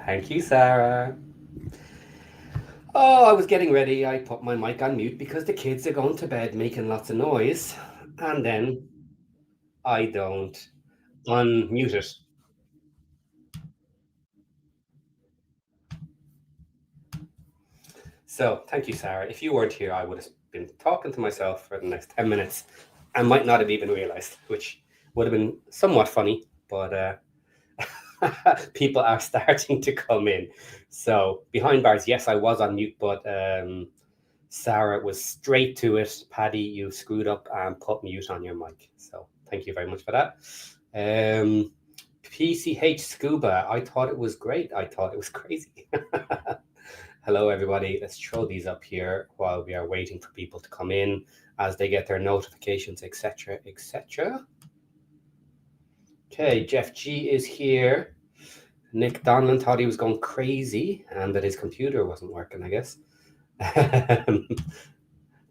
Thank you, Sarah. Oh, I was getting ready. I put my mic on mute because the kids are going to bed making lots of noise. And then I don't unmute it. So thank you, Sarah. If you weren't here, I would have been talking to myself for the next 10 minutes. I might not have even realized, which would have been somewhat funny, but people are starting to come in. So behind bars, yes, I was on mute, but Sarah was straight to it. Paddy, you screwed up and put mute on your mic. So thank you very much for that. PCH Scuba, I thought it was great. I thought it was crazy. Hello, everybody. Let's throw these up here while we are waiting for people to come in as they get their notifications, etc., etc. Okay, Jeff G is here. Nick Donlan thought he was going crazy and that his computer wasn't working, I guess.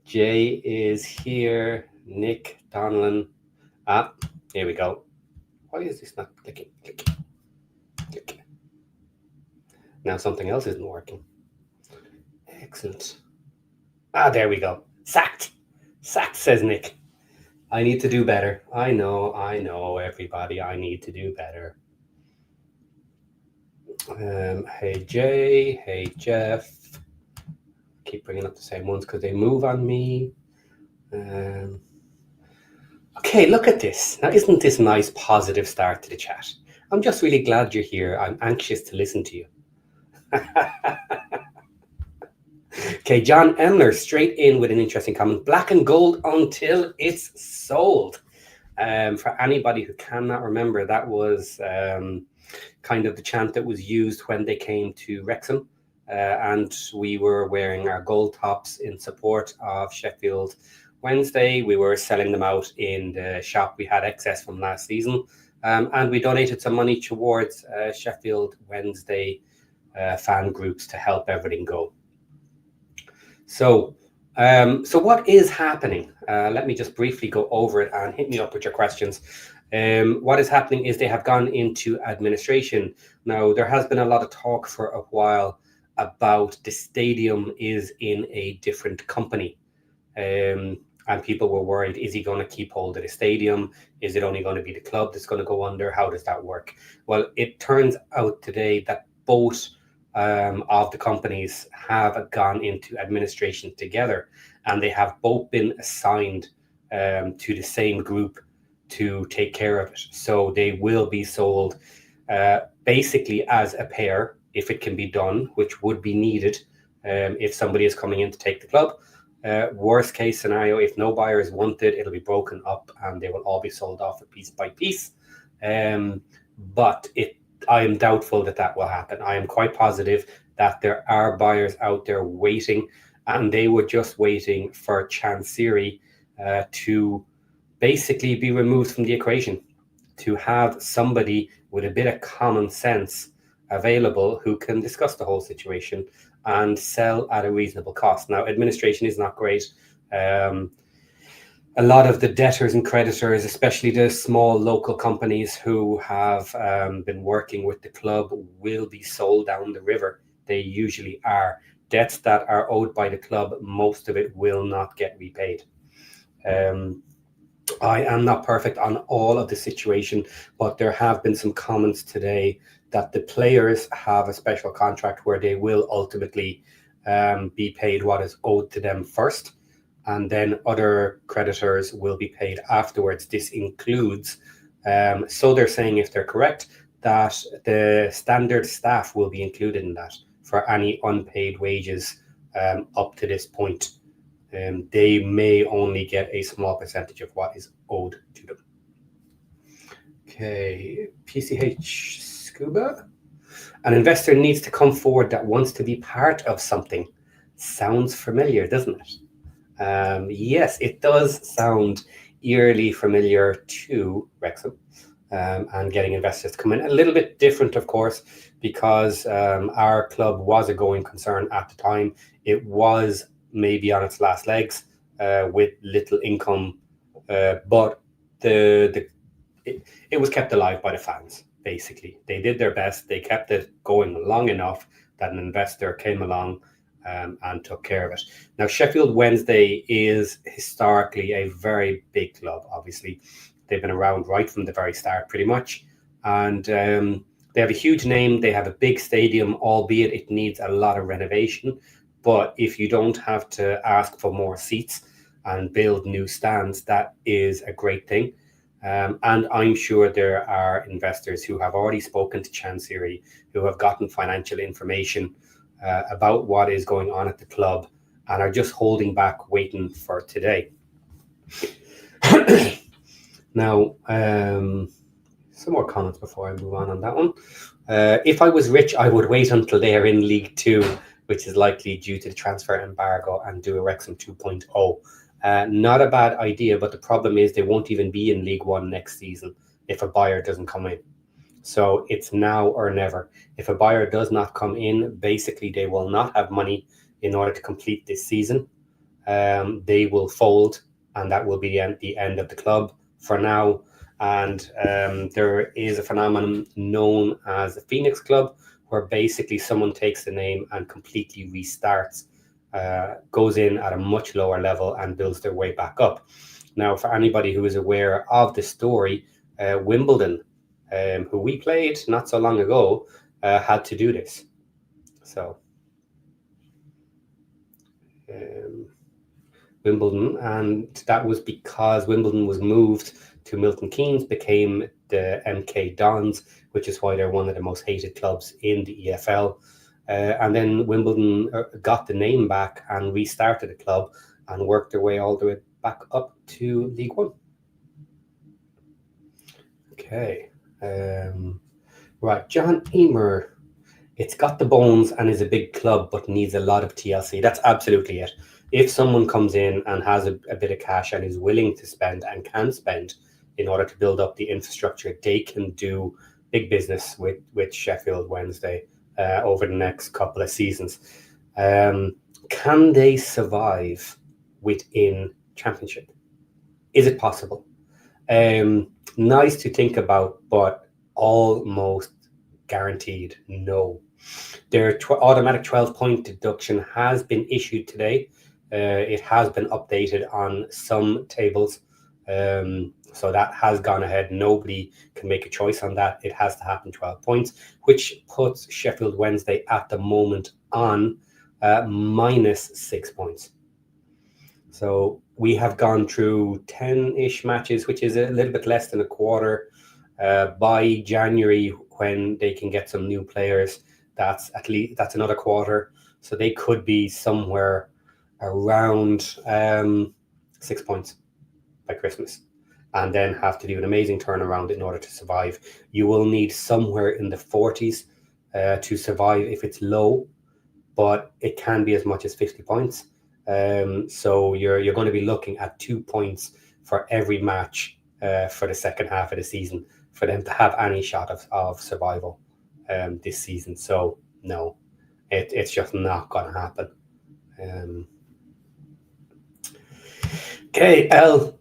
Jay is here. Nick Donlan. Here we go. Why is this not clicking? Click. Click. Now something else isn't working. Excellent. There we go. Sacked. Sacked, says Nick. I need to do better. I know, everybody. I need to do better. Hey, Jay. Hey, Jeff. Keep bringing up the same ones because they move on me. Okay, look at this. Now, isn't this a nice, positive start to the chat? I'm just really glad you're here. I'm anxious to listen to you. Okay, John Emler, straight in with an interesting comment. Black and gold until it's sold. For anybody who cannot remember, that was kind of the chant that was used when they came to Wrexham. And we were wearing our gold tops in support of Sheffield Wednesday. We were selling them out in the shop. We had excess from last season. And we donated some money towards Sheffield Wednesday fan groups to help everything go. So what is happening? Let me just briefly go over it and hit me up with your questions. What is happening is they have gone into administration. Now, there has been a lot of talk for a while about the stadium is in a different company. And people were worried, is he going to keep hold of the stadium? Is it only going to be the club that's going to go under? How does that work? Well, it turns out today that both of the companies have gone into administration together, and they have both been assigned to the same group to take care of it. So they will be sold basically as a pair, if it can be done, which would be needed if somebody is coming in to take the club. Worst case scenario, if no buyers want it, it'll be broken up and they will all be sold off piece by piece. But I am doubtful that will happen. I am quite positive that there are buyers out there waiting, and they were just waiting for Chansiri to basically be removed from the equation, to have somebody with a bit of common sense available who can discuss the whole situation and sell at a reasonable cost. Now, administration is not great. A lot of the debtors and creditors, especially the small local companies who have been working with the club, will be sold down the river. They usually are. Debts that are owed by the club, most of it will not get repaid. I am not perfect on all of the situation, but there have been some comments today that the players have a special contract where they will ultimately be paid what is owed to them first, and then other creditors will be paid afterwards. This includes, so they're saying, if they're correct, that the standard staff will be included in that for any unpaid wages up to this point. They may only get a small percentage of what is owed to them. Okay, PCH Scuba. An investor needs to come forward that wants to be part of something. Sounds familiar, doesn't it? Yes, it does sound eerily familiar to Wrexham and getting investors to come in. A little bit different, of course, because our club was a going concern at the time. It was maybe on its last legs with little income, but it was kept alive by the fans. basically. They did their best. They kept it going long enough that an investor came along and took care of it. Now, Sheffield Wednesday is historically a very big club, obviously. They've been around right from the very start, pretty much. And they have a huge name. They have a big stadium, albeit it needs a lot of renovation. But if you don't have to ask for more seats and build new stands, that is a great thing. And I'm sure there are investors who have already spoken to Chansiri, who have gotten financial information about what is going on at the club and are just holding back, waiting for today. Now, some more comments before I move on that one. If I was rich, I would wait until they are in League 2, which is likely due to the transfer embargo, and do a Wrexham 2.0. Not a bad idea, but the problem is they won't even be in League 1 next season if a buyer doesn't come in. So it's now or never. If a buyer does not come in, basically they will not have money in order to complete this season. They will fold, and that will be the end of the club for now. And there is a phenomenon known as the Phoenix Club, where basically someone takes the name and completely restarts, goes in at a much lower level and builds their way back up. Now, for anybody who is aware of the story, Wimbledon, who we played not so long ago, had to do this. So Wimbledon, and that was because Wimbledon was moved to Milton Keynes, became the MK Dons, which is why they're one of the most hated clubs in the EFL. And then Wimbledon got the name back and restarted the club and worked their way all the way back up to League 1. Okay. Right, John Emer. It's got the bones and is a big club, but needs a lot of TLC. That's absolutely it. If someone comes in and has a bit of cash and is willing to spend and can spend in order to build up the infrastructure, they can do big business with Sheffield Wednesday over the next couple of seasons. Can they survive within Championship? Is it possible? Nice to think about, but almost guaranteed no. Their automatic 12-point deduction has been issued today. It has been updated on some tables. So that has gone ahead. Nobody can make a choice on that. It has to happen 12 points, which puts Sheffield Wednesday at the moment on -6 points. So we have gone through 10-ish matches, which is a little bit less than a quarter. By January, when they can get some new players, that's another quarter. So they could be somewhere around 6 points by Christmas, and then have to do an amazing turnaround in order to survive. You will need somewhere in the 40s to survive if it's low, but it can be as much as 50 points. So you're going to be looking at 2 points for every match for the second half of the season for them to have any shot of survival this season. So no, it's just not going to happen. Okay, L.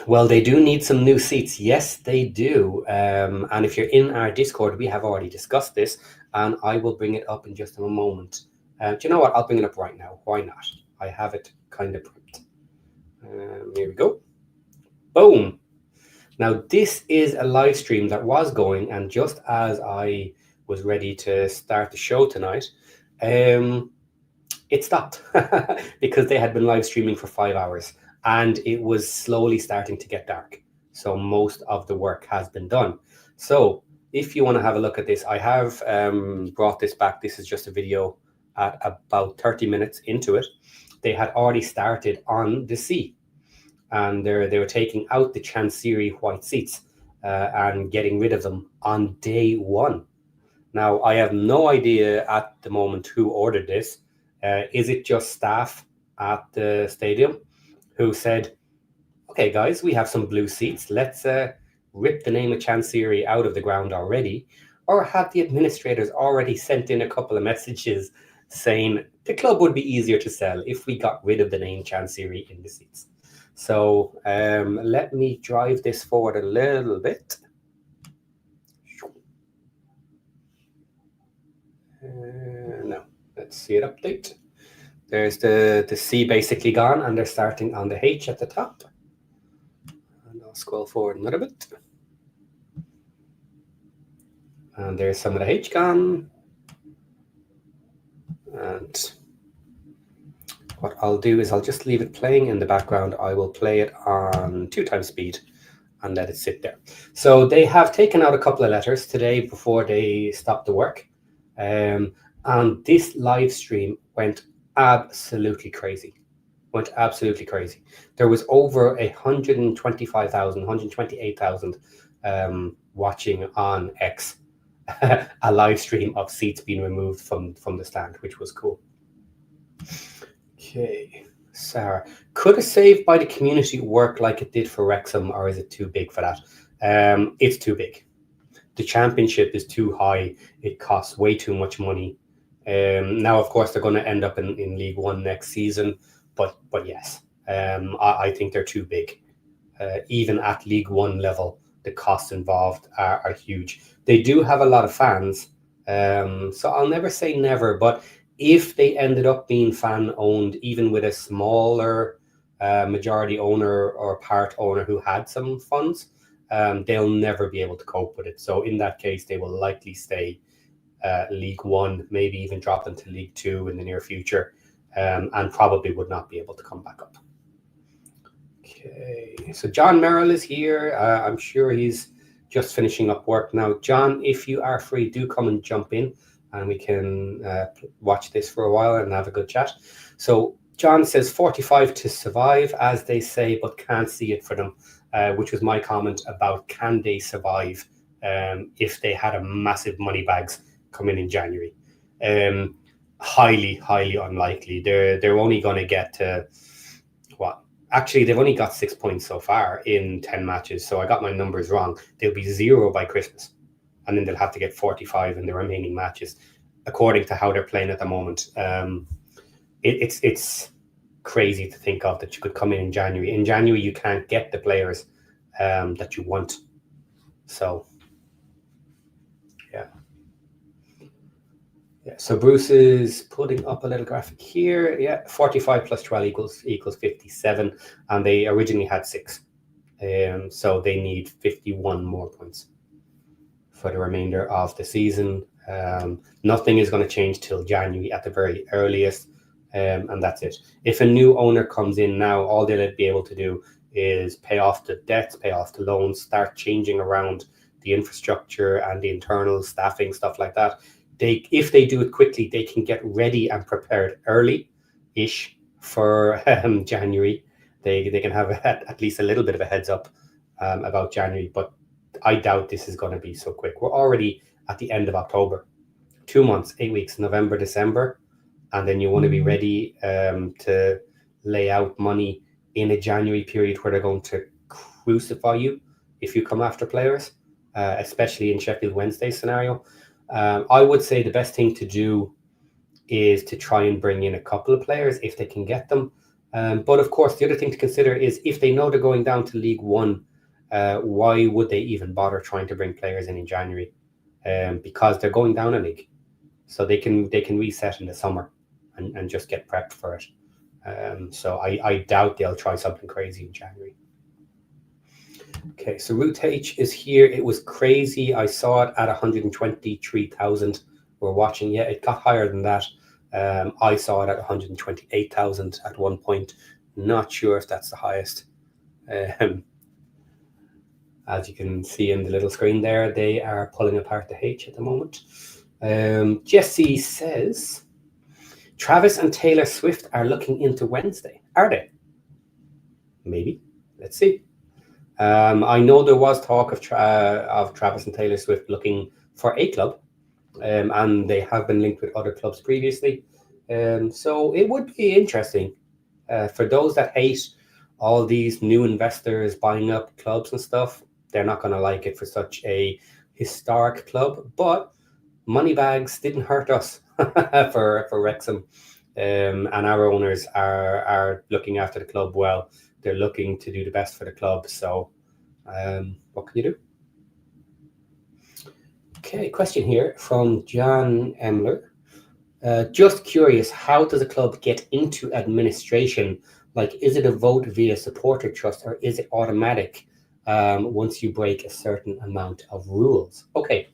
Well, they do need some new seats. Yes, they do. And if you're in our Discord, we have already discussed this, and I will bring it up in just a moment. Do you know what? I'll bring it up right now. Why not? I have it kind of prepped. Here we go. Boom. Now, this is a live stream that was going, and just as I was ready to start the show tonight, it stopped because they had been live streaming for 5 hours. And it was slowly starting to get dark. So most of the work has been done. So if you want to have a look at this, I have brought this back. This is just a video at about 30 minutes into it. They had already started on the sea. And they were taking out the Chansiri white seats and getting rid of them on day one. Now, I have no idea at the moment who ordered this. Is it just staff at the stadium who said, okay, guys, we have some blue seats. Let's rip the name of Chansiri out of the ground already. Or have the administrators already sent in a couple of messages saying the club would be easier to sell if we got rid of the name Chansiri in the seats. So let me drive this forward a little bit. No, let's see it update. There's the C basically gone, and they're starting on the H at the top. And I'll scroll forward a little bit. And there's some of the H gone. And what I'll do is I'll just leave it playing in the background. I will play it on 2 times speed and let it sit there. So they have taken out a couple of letters today before they stopped the work. And this live stream went absolutely crazy. There was over 125,000, 128,000 watching on X a live stream of seats being removed from the stand, which was cool. Okay, Sarah, could a save by the community work like it did for Wrexham, or is it too big for that? It's too big. The championship is too high. It costs way too much money. Now, of course, they're going to end up in League One next season, but yes, I think they're too big. Even at League One level, the costs involved are huge. They do have a lot of fans, so I'll never say never, but if they ended up being fan owned, even with a smaller majority owner or part owner who had some funds, they'll never be able to cope with it. So in that case, they will likely stay League One, maybe even drop into League Two in the near future, and probably would not be able to come back up. Okay, so John Merrill is here. I'm sure he's just finishing up work now. John, if you are free, do come and jump in, and we can watch this for a while and have a good chat. So John says 45 to survive, as they say, but can't see it for them, which was my comment about can they survive if they had a massive money bags coming in January. Highly unlikely. They're only going to get to what? Actually, they've only got 6 points so far in 10 matches, so I got my numbers wrong. They'll be 0 by Christmas, and then they'll have to get 45 in the remaining matches, according to how they're playing at the moment. It's crazy to think of that you could come in January. In January, you can't get the players that you want. So, yeah. Yeah, so Bruce is putting up a little graphic here. Yeah, 45 plus 12 equals 57, and they originally had 6. So they need 51 more points for the remainder of the season. Nothing is going to change till January at the very earliest, and that's it. If a new owner comes in now, all they'll be able to do is pay off the debts, pay off the loans, start changing around the infrastructure and the internal staffing, stuff like that. If they do it quickly, they can get ready and prepared early-ish for January. They can have at least a little bit of a heads up about January, but I doubt this is going to be so quick. We're already at the end of October, 2 months, 8 weeks, November, December, and then you want to be ready to lay out money in a January period where they're going to crucify you if you come after players, especially in Sheffield Wednesday scenario. I would say the best thing to do is to try and bring in a couple of players if they can get them. But of course, the other thing to consider is if they know they're going down to League One, why would they even bother trying to bring players in January? Because they're going down a league, so they can reset in the summer and just get prepped for it. So I doubt they'll try something crazy in January. Okay, so Ruth H is here. It was crazy. I saw it at 123,000. We're watching. Yeah, it got higher than that. I saw it at 128,000 at one point. Not sure if that's the highest. As you can see in the little screen there, they are pulling apart the H at the moment. Jesse says, Travis and Taylor Swift are looking into Wednesday. Are they? Maybe. Let's see. I know there was talk of Travis and Taylor Swift looking for a club, and they have been linked with other clubs previously. So it would be interesting for those that hate all these new investors buying up clubs and stuff. They're not going to like it for such a historic club, but money bags didn't hurt us for Wrexham, and our owners are looking after the club well. They're looking to do the best for the club. So what can you do? Okay, question here from John Emler. Just curious, how does a club get into administration? Like, is it a vote via supporter trust, or is it automatic once you break a certain amount of rules? Okay.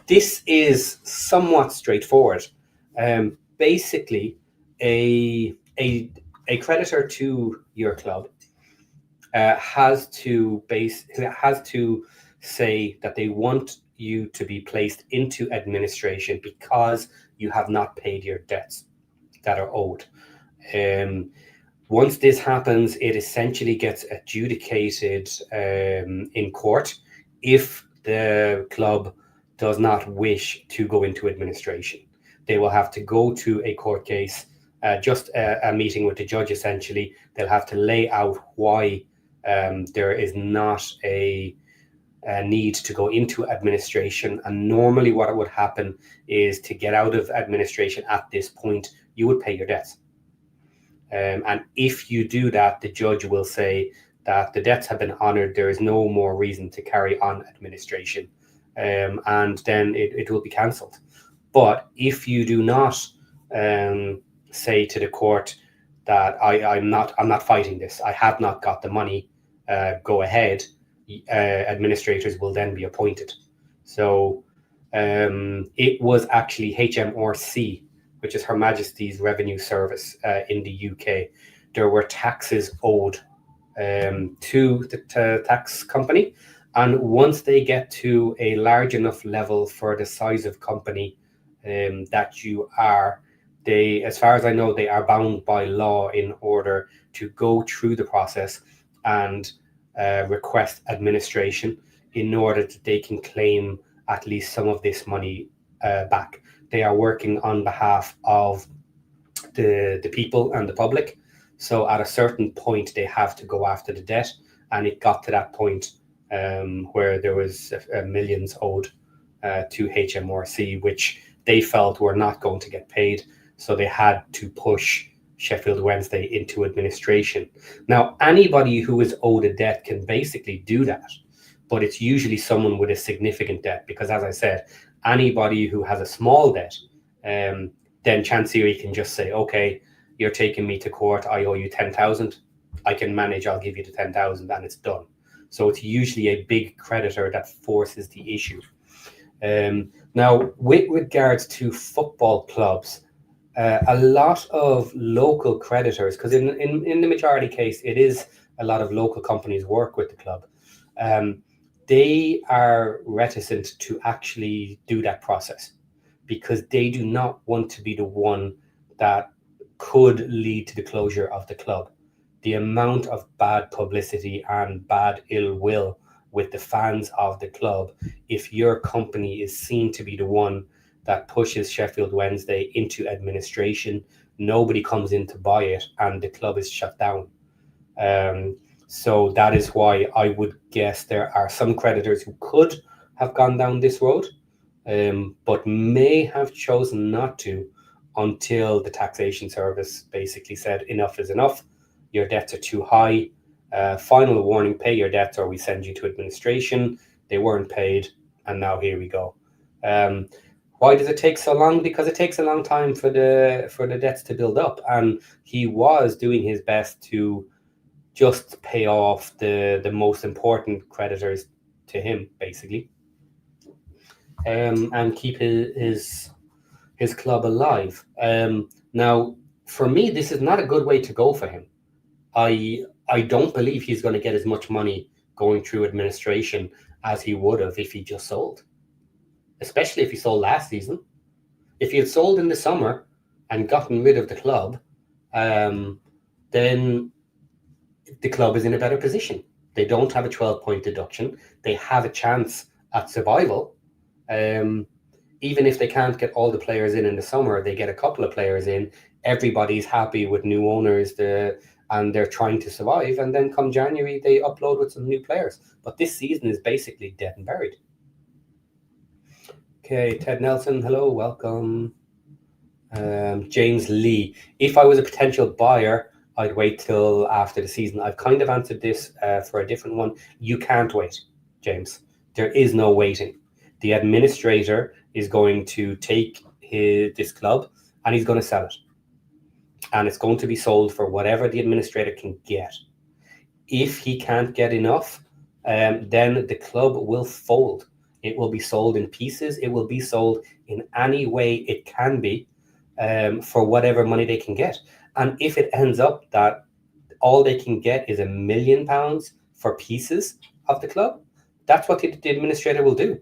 This is somewhat straightforward. Basically, a creditor to your club has to say that they want you to be placed into administration because you have not paid your debts that are owed. Um, Once this happens, it essentially gets adjudicated in court if the club does not wish to go into administration. They will have to go to a court case, just a meeting with the judge essentially. They'll have to lay out why there is not a need to go into administration. And normally, what would happen is to get out of administration at this point, you would pay your debts. And if you do that, the judge will say that the debts have been honoured. There is no more reason to carry on administration, and then it will be cancelled. But if you do not say to the court that I'm not fighting this, I have not got the money, go ahead, administrators will then be appointed. So it was actually HMRC, which is Her Majesty's Revenue Service in the UK. There were taxes owed to the tax company. And once they get to a large enough level for the size of company that you are, as far as I know, they are bound by law in order to go through the process and request administration in order that they can claim at least some of this money back. They are working on behalf of the people and the public. So at a certain point, they have to go after the debt. And it got to that point where there was millions owed to HMRC, which they felt were not going to get paid. So they had to push Sheffield Wednesday into administration. Now, anybody who is owed a debt can basically do that. But it's usually someone with a significant debt, because as I said, anybody who has a small debt, then Chansiri can just say, okay, you're taking me to court, I owe you 10,000, I can manage, I'll give you the 10,000, and it's done. So it's usually a big creditor that forces the issue. Now, with regards to football clubs, a lot of local creditors, because in the majority case, it is a lot of local companies work with the club. They are reticent to actually do that process because they do not want to be the one that could lead to the closure of the club. The amount of bad publicity and bad ill will with the fans of the club, if your company is seen to be the one that pushes Sheffield Wednesday into administration, nobody comes in to buy it and the club is shut down. So that is why I would guess there are some creditors who could have gone down this road, but may have chosen not to until the taxation service basically said enough is enough. Your debts are too high. Final warning, pay your debts or we send you to administration. They weren't paid and now here we go. Why does it take so long? Because it takes a long time for the debts to build up, and he was doing his best to just pay off the most important creditors to him, basically, and keep his club alive. Now, for me, this is not a good way to go for him. I don't believe he's going to get as much money going through administration as he would have if he just sold, especially if he sold last season. If he had sold in the summer and gotten rid of the club, then the club is in a better position. They don't have a 12-point deduction. They have a chance at survival. Even if they can't get all the players in the summer, they get a couple of players in. Everybody's happy with new owners, and they're trying to survive. And then come January, they upload with some new players. But this season is basically dead and buried. Okay, Ted Nelson, hello, welcome. James Lee, if I was a potential buyer, I'd wait till after the season. I've kind of answered this for a different one. You can't wait, James. There is no waiting. The administrator is going to take this club and he's going to sell it. And it's going to be sold for whatever the administrator can get. If he can't get enough, then the club will fold. It will be sold in pieces. It will be sold in any way it can be, for whatever money they can get. And if it ends up that all they can get is £1 million for pieces of the club, that's what the administrator will do.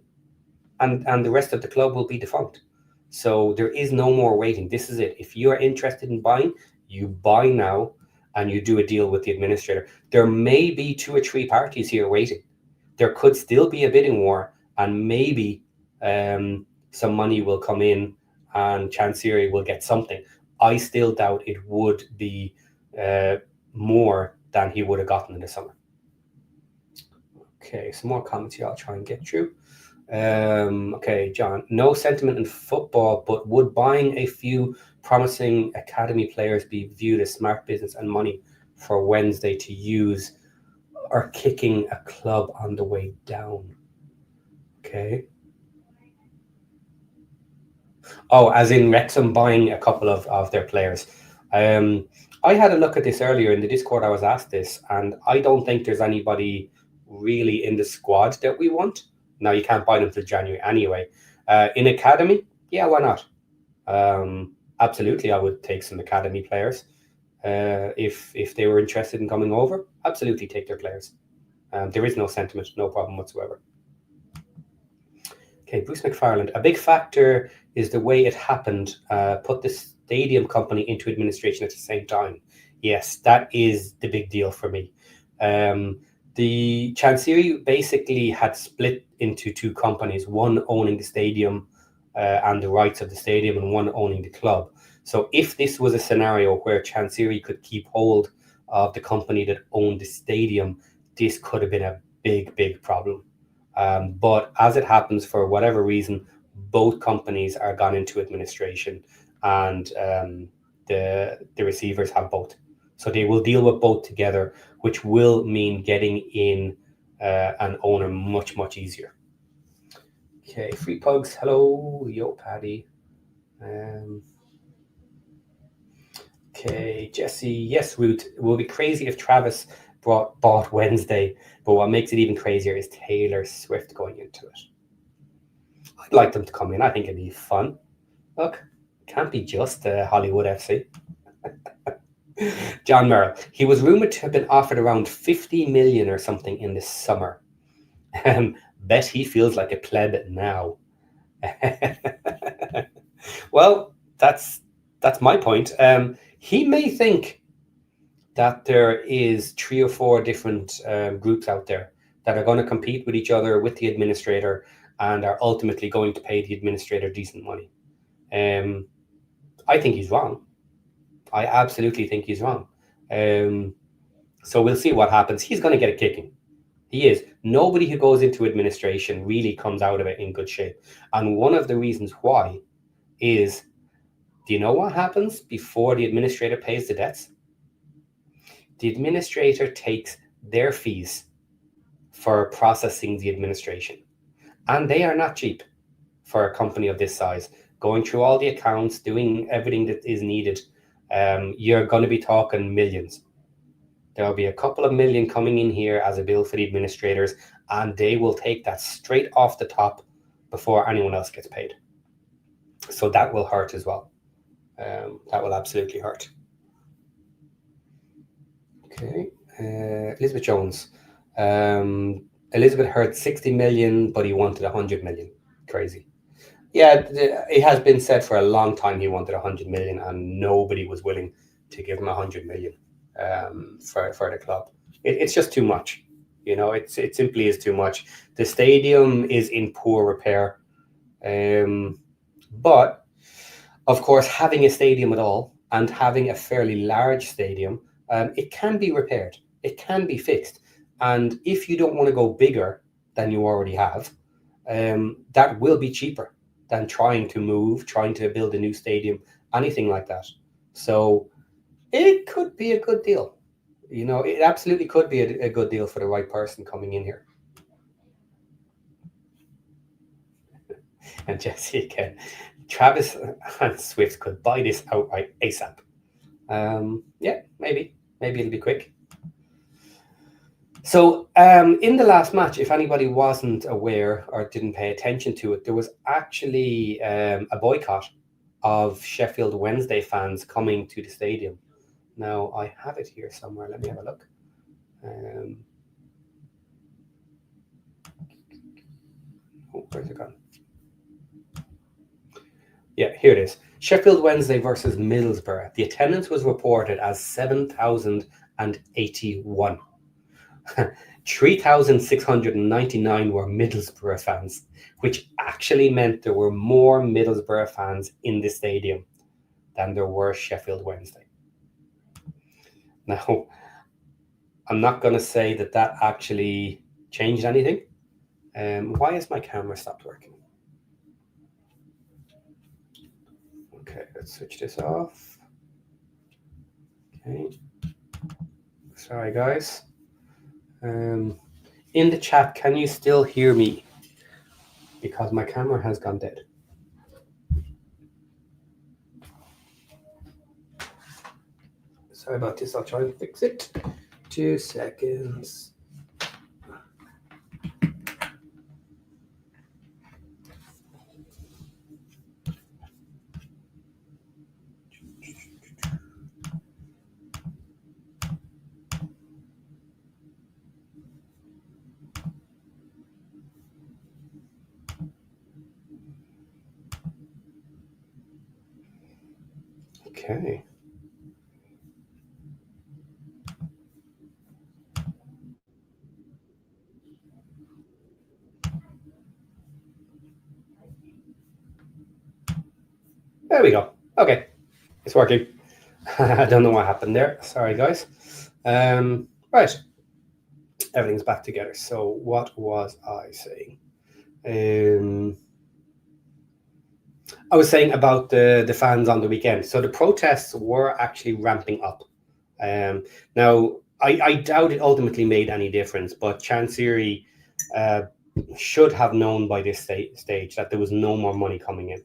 And the rest of the club will be defunct. So there is no more waiting. This is it. If you are interested in buying, you buy now and you do a deal with the administrator. There may be 2 or 3 parties here waiting. There could still be a bidding war, and maybe some money will come in and Chansiri will get something. I still doubt it would be more than he would have gotten in the summer. Okay, some more comments here I'll try and get through. Okay, John, no sentiment in football, but would buying a few promising academy players be viewed as smart business and money for Wednesday to use, or kicking a club on the way down? Okay. Oh, as in Wrexham buying a couple of their players. I had a look at this earlier in the Discord. I was asked this, and I don't think there's anybody really in the squad that we want. Now, you can't buy them till January anyway. In academy, yeah, why not? Absolutely, I would take some academy players. If they were interested in coming over, absolutely take their players. There is no sentiment, no problem whatsoever. Okay, Bruce McFarland. A big factor is the way it happened. Put the stadium company into administration at the same time. Yes, that is the big deal for me. The Chansiri basically had split into 2 companies, one owning the stadium and the rights of the stadium, and one owning the club. So if this was a scenario where Chansiri could keep hold of the company that owned the stadium, this could have been a big problem. But as it happens, for whatever reason, both companies are gone into administration, and the receivers have both. So they will deal with both together, which will mean getting in an owner much easier. Okay, Free Pugs, hello, yo, Paddy. Okay, Jesse, yes, Ruth, it will be crazy if Travis bought Wednesday, but what makes it even crazier is Taylor Swift going into it. I'd like them to come in. I think it'd be fun. Look, can't be just Hollywood FC. John Merrill, he was rumored to have been offered around 50 million or something in the summer. Bet he feels like a pleb now. Well, that's my point. He may think that there is 3 or 4 different groups out there that are going to compete with each other, with the administrator, and are ultimately going to pay the administrator decent money. I think he's wrong. I absolutely think he's wrong. So we'll see what happens. He's going to get a kicking. He is. Nobody who goes into administration really comes out of it in good shape. And one of the reasons why is, do you know what happens before the administrator pays the debts? The administrator takes their fees for processing the administration. And they are not cheap for a company of this size. Going through all the accounts, doing everything that is needed, you're going to be talking millions. There'll be a couple of million coming in here as a bill for the administrators, and they will take that straight off the top before anyone else gets paid. So that will hurt as well. That will absolutely hurt. Okay, Elizabeth Jones. Elizabeth heard 60 million, but he wanted 100 million. Crazy. Yeah, it has been said for a long time he wanted 100 million, and nobody was willing to give him 100 million for the club. It's just too much. You know, it simply is too much. The stadium is in poor repair. But, of course, having a stadium at all and having a fairly large stadium, it can be repaired. It can be fixed. And if you don't want to go bigger than you already have, that will be cheaper than trying to build a new stadium, anything like that. So it could be a good deal. You know, it absolutely could be a good deal for the right person coming in here. And Jesse again. Travis and Swift could buy this outright ASAP. Yeah, maybe it'll be quick. So in the last match, if anybody wasn't aware or didn't pay attention to it, there was actually a boycott of Sheffield Wednesday fans coming to the stadium. Now, I have it here somewhere. Let me have a look. Where's it gone? Yeah, here it is. Sheffield Wednesday versus Middlesbrough. The attendance was reported as 7,081. 3,699 were Middlesbrough fans, which actually meant there were more Middlesbrough fans in the stadium than there were Sheffield Wednesday. Now, I'm not going to say that actually changed anything. Why has my camera stopped working? Okay, let's switch this off. Okay. Sorry, guys. In the chat, can you still hear me? Because my camera has gone dead. Sorry about this. I'll try and fix it. 2 seconds. Okay. There we go. Okay. It's working. I don't know what happened there. Sorry, guys. Right. Everything's back together. So what was I saying? I was saying about the fans on the weekend. So the protests were actually ramping up. Now, I doubt it ultimately made any difference, but Chansiri should have known by this stage that there was no more money coming in.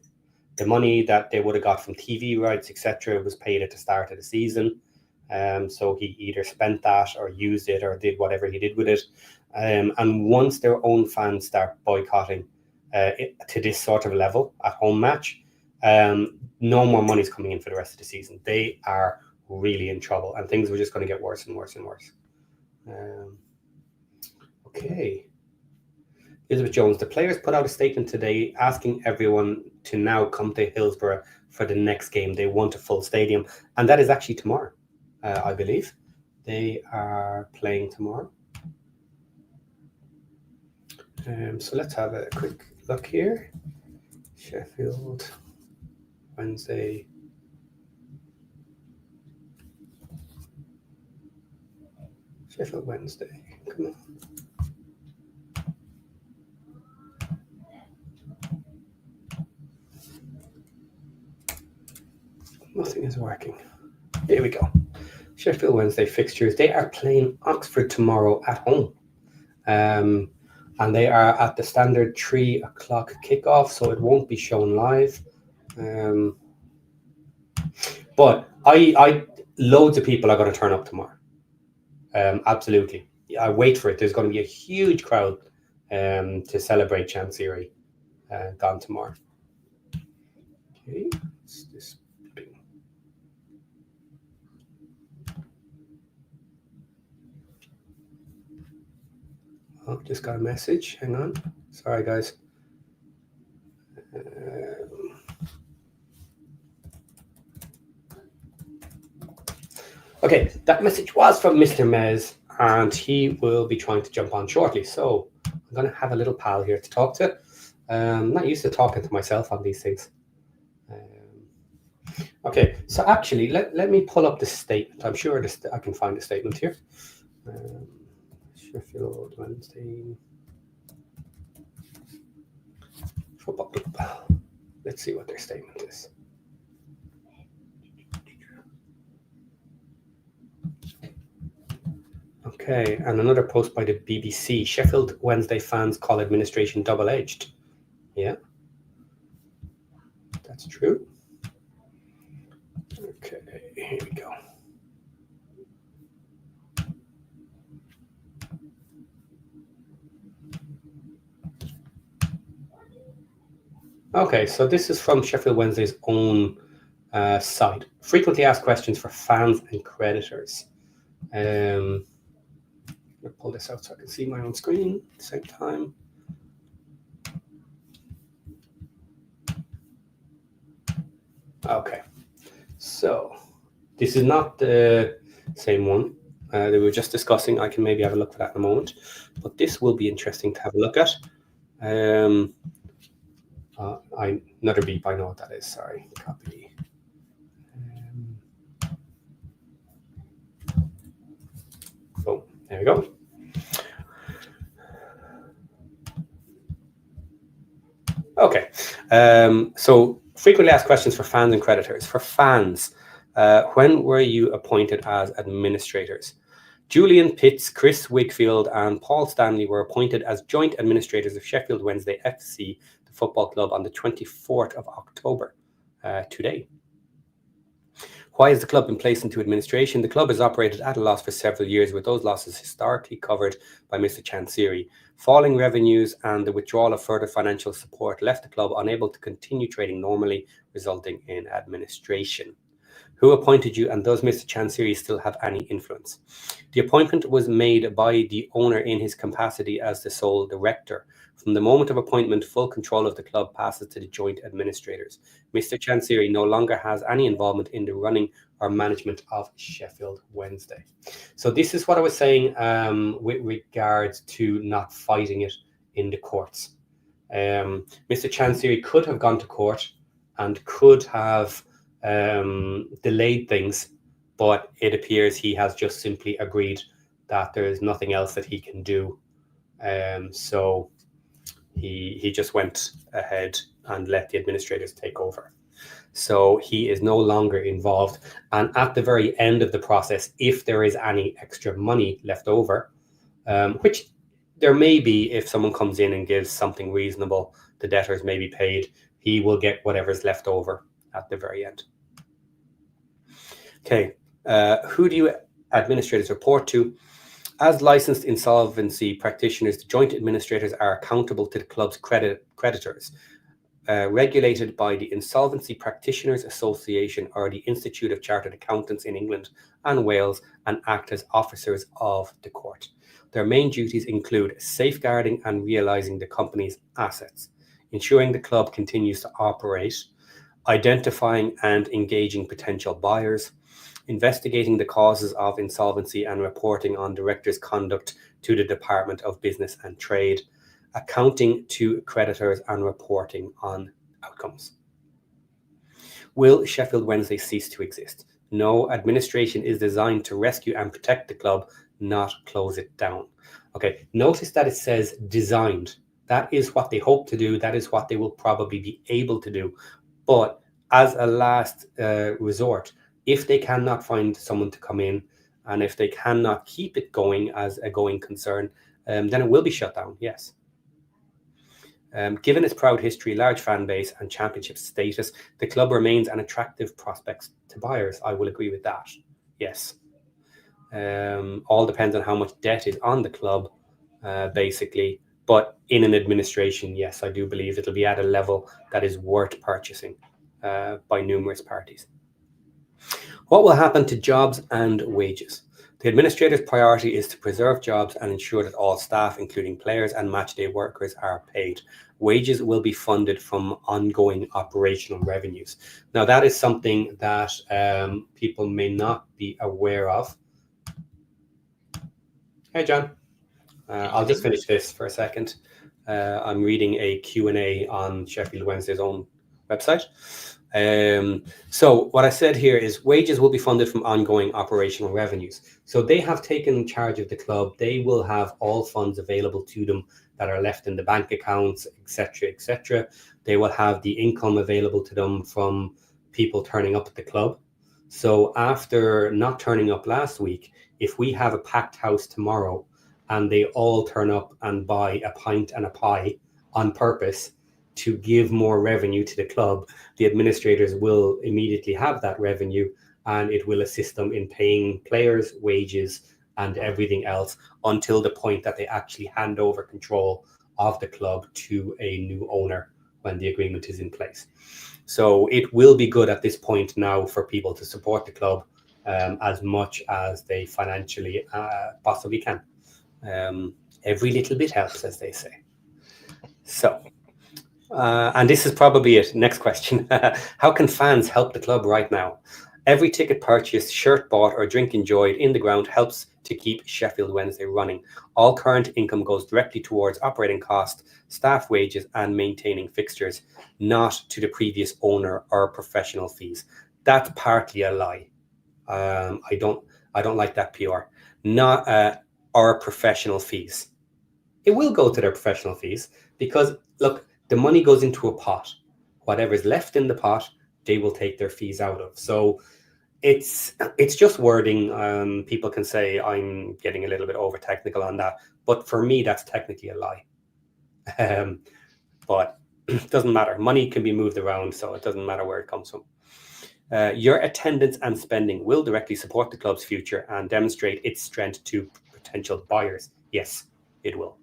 The money that they would have got from TV rights, etc., was paid at the start of the season. So he either spent that or used it or did whatever he did with it. And once their own fans start boycotting to this sort of level at home match, no more money's coming in for the rest of the season. They are really in trouble, and things were just going to get worse and worse and worse. Okay. Elizabeth Jones, the players put out a statement today asking everyone to now come to Hillsborough for the next game. They want a full stadium, and that is actually tomorrow, I believe. They are playing tomorrow. So let's have a quick look here. Sheffield Wednesday. Sheffield Wednesday. Come on. Nothing is working. Here we go. Sheffield Wednesday fixtures. They are playing Oxford tomorrow at home. And they are at the standard 3 o'clock kickoff, so it won't be shown live. But I loads of people are going to turn up tomorrow. Absolutely. I wait for it. There's going to be a huge crowd to celebrate Chansiri gone tomorrow. Okay, what's this thing? Oh, just got a message. Hang on. Sorry, guys. Okay, that message was from Mr. Mez, and he will be trying to jump on shortly. So I'm going to have a little pal here to talk to. I'm not used to talking to myself on these things. Okay, so actually, let me pull up the statement. I'm sure I can find the statement here. Sheffield Wednesday football club. Let's see what their statement is. Okay, and another post by the BBC. Sheffield Wednesday fans call administration double-edged. Yeah. That's true. Okay, here we go. Okay, so this is from Sheffield Wednesday's own site. Frequently asked questions for fans and creditors. I'll pull this out so I can see my own screen at the same time. Okay, so this is not the same one that we were just discussing. I can maybe have a look for that in a moment, but this will be interesting to have a look at. Another beep, I know what that is, sorry, copy. Boom, there we go. Okay, so frequently asked questions for fans and creditors. For fans, when were you appointed as administrators? Julian Pitts, Chris Wakefield, and Paul Stanley were appointed as joint administrators of Sheffield Wednesday FC, the football club, on the 24th of October, today. Why has the club been placed into administration? The club has operated at a loss for several years, with those losses historically covered by Mr. Chansiri. Falling revenues and the withdrawal of further financial support left the club unable to continue trading normally, resulting in administration. Who appointed you, and does Mr. Chansiri still have any influence? The appointment was made by the owner in his capacity as the sole director. From the moment of appointment, full control of the club passes to the joint administrators. Mr. Chansiri no longer has any involvement in the running or management of Sheffield Wednesday. So this is what I was saying with regards to not fighting it in the courts. Mr. Chansiri could have gone to court and could have delayed things, but it appears he has just simply agreed that there is nothing else that he can do. So he just went ahead and let the administrators take over. So he is no longer involved. And at the very end of the process, if there is any extra money left over, which there may be if someone comes in and gives something reasonable, the debtors may be paid, he will get whatever's left over at the very end. Okay, who do you administrators report to? As licensed insolvency practitioners, the joint administrators are accountable to the club's creditors, regulated by the Insolvency Practitioners Association or the Institute of Chartered Accountants in England and Wales, and act as officers of the court. Their main duties include safeguarding and realising the company's assets, ensuring the club continues to operate, identifying and engaging potential buyers, investigating the causes of insolvency and reporting on directors' conduct to the Department of Business and Trade, accounting to creditors and reporting on outcomes. Will Sheffield Wednesday cease to exist? No, administration is designed to rescue and protect the club, not close it down. Okay, notice that it says designed. That is what they hope to do. That is what they will probably be able to do. But as a last resort, if they cannot find someone to come in, and if they cannot keep it going as a going concern, then it will be shut down, yes. Given its proud history, large fan base, and championship status, the club remains an attractive prospect to buyers. I will agree with that, yes. All depends on how much debt is on the club, basically. But in an administration, yes, I do believe it'll be at a level that is worth purchasing by numerous parties. What will happen to jobs and wages? The administrator's priority is to preserve jobs and ensure that all staff, including players and matchday workers, are paid. Wages will be funded from ongoing operational revenues. Now, that is something that people may not be aware of. Hey, John. I'll just finish this for a second. I'm reading a Q&A on Sheffield Wednesday's own website. So what I said here is wages will be funded from ongoing operational revenues. So they have taken charge of the club. They will have all funds available to them that are left in the bank accounts, etc., etc. They will have the income available to them from people turning up at the club. So after not turning up last week, if we have a packed house tomorrow and they all turn up and buy a pint and a pie on purpose, to give more revenue to the club, the administrators will immediately have that revenue, and it will assist them in paying players' wages and everything else until the point that they actually hand over control of the club to a new owner when the agreement is in place. So it will be good at this point now for people to support the club as much as they financially possibly can. Every little bit helps, as they say. So, and this is probably it. Next question. How can fans help the club right now? Every ticket purchased, shirt bought, or drink enjoyed in the ground helps to keep Sheffield Wednesday running. All current income goes directly towards operating costs, staff wages, and maintaining fixtures, not to the previous owner or professional fees. That's partly a lie. I don't like that PR. Not our professional fees. It will go to their professional fees because, look, the money goes into a pot. Whatever's left in the pot, they will take their fees out of. So it's just wording. People can say I'm getting a little bit over technical on that, but for me, that's technically a lie. But it doesn't matter. Money can be moved around, so it doesn't matter where it comes from. Your attendance and spending will directly support the club's future and demonstrate its strength to potential buyers. Yes, it will.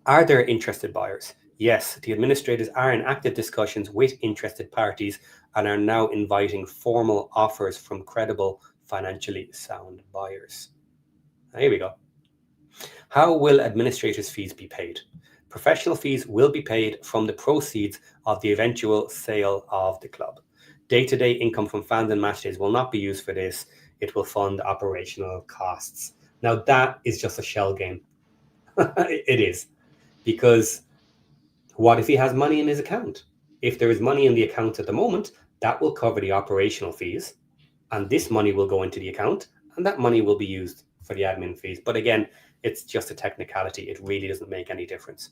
Are there interested buyers? Yes, the administrators are in active discussions with interested parties and are now inviting formal offers from credible, financially sound buyers. Here we go. How will administrators' fees be paid? Professional fees will be paid from the proceeds of the eventual sale of the club. Day-to-day income from fans and match days will not be used for this. It will fund operational costs. Now, that is just a shell game. It is. Because what if he has money in his account? If there is money in the account at the moment, that will cover the operational fees. And this money will go into the account. And that money will be used for the admin fees. But again, it's just a technicality. It really doesn't make any difference.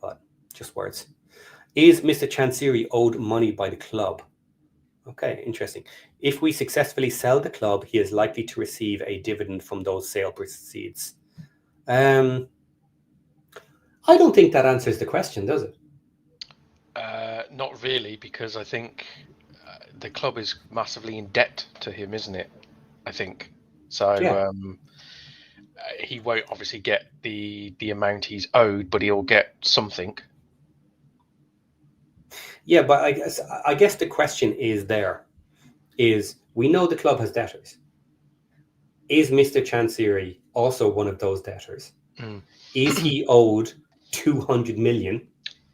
But just words. Is Mr. Chansiri owed money by the club? Okay, interesting. If we successfully sell the club, he is likely to receive a dividend from those sale proceeds. I don't think that answers the question, does it? Not really, because I think the club is massively in debt to him, isn't it? I think so. Yeah. He won't obviously get the amount he's owed, but he'll get something. Yeah, but I guess the question is we know the club has debtors. Is Mr. Chansiri also one of those debtors? Is he owed 200 million?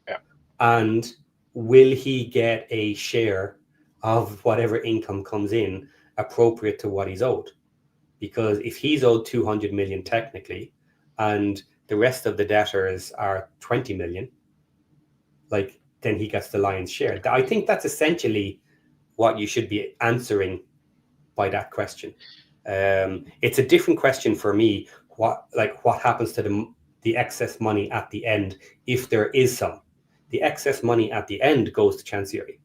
Yeah. And will he get a share of whatever income comes in appropriate to what he's owed? Because if he's owed 200 million technically, and the rest of the debtors are 20 million, then he gets the lion's share. I think that's essentially what you should be answering by that question. It's a different question for me. What happens to the excess money at the end, if there is some? The excess money at the end goes to Chansiri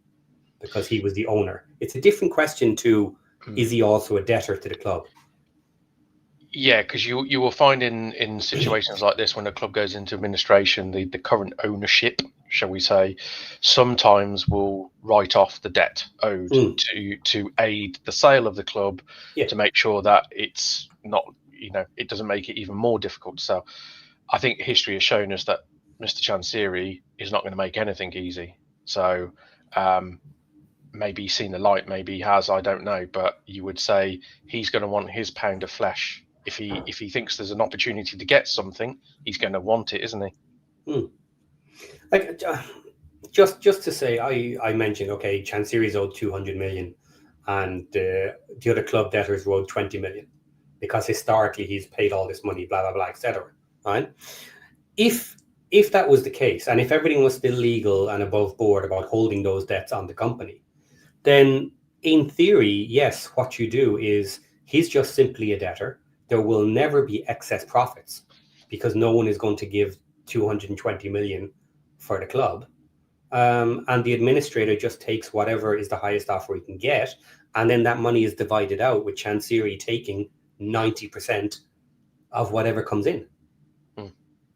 because he was the owner. It's a different question to, is he also a debtor to the club? Yeah, because you will find in situations like this, when a club goes into administration, the current ownership, shall we say, sometimes will write off the debt owed to aid the sale of the club, to make sure that it's not, it doesn't make it even more difficult to sell. I think history has shown us that Mr. Chansiri is not going to make anything easy. So maybe he's seen the light, maybe he has, I don't know. But you would say he's going to want his pound of flesh. If he thinks there's an opportunity to get something, he's going to want it, isn't he? Just to say, I mentioned, okay, Chansiri's owed 200 million and the other club debtors owed 20 million because historically he's paid all this money, blah, blah, blah, etc. Right? If that was the case, and if everything was still legal and above board about holding those debts on the company, then in theory, yes, what you do is he's just simply a debtor. There will never be excess profits because no one is going to give 220 million for the club. And the administrator just takes whatever is the highest offer he can get. And then that money is divided out with Chansiri taking 90% of whatever comes in,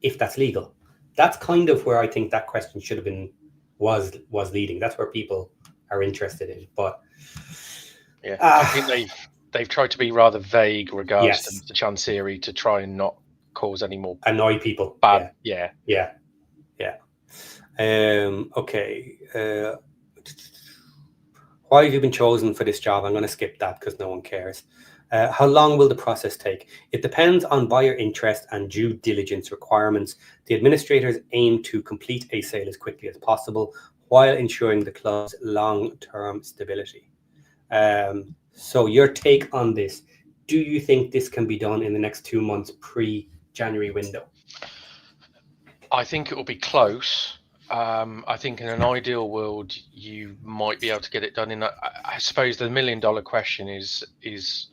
if that's legal. that's kind of where I think that question should have been was leading. That's where people are interested in. But yeah, I think they've tried to be rather vague regards yes, to Chansiri to try and not cause any more annoy people. bad. Yeah. Okay. Why have you been chosen for this job? I'm going to skip that because no one cares. How long will the process take? It depends on buyer interest and due diligence requirements. The administrators aim to complete a sale as quickly as possible while ensuring the club's long-term stability. So your take on this, do you think this can be done in the next 2 months pre-January window? I think it will be close. I think in an ideal world, you might be able to get it done in. I suppose the $1 million question is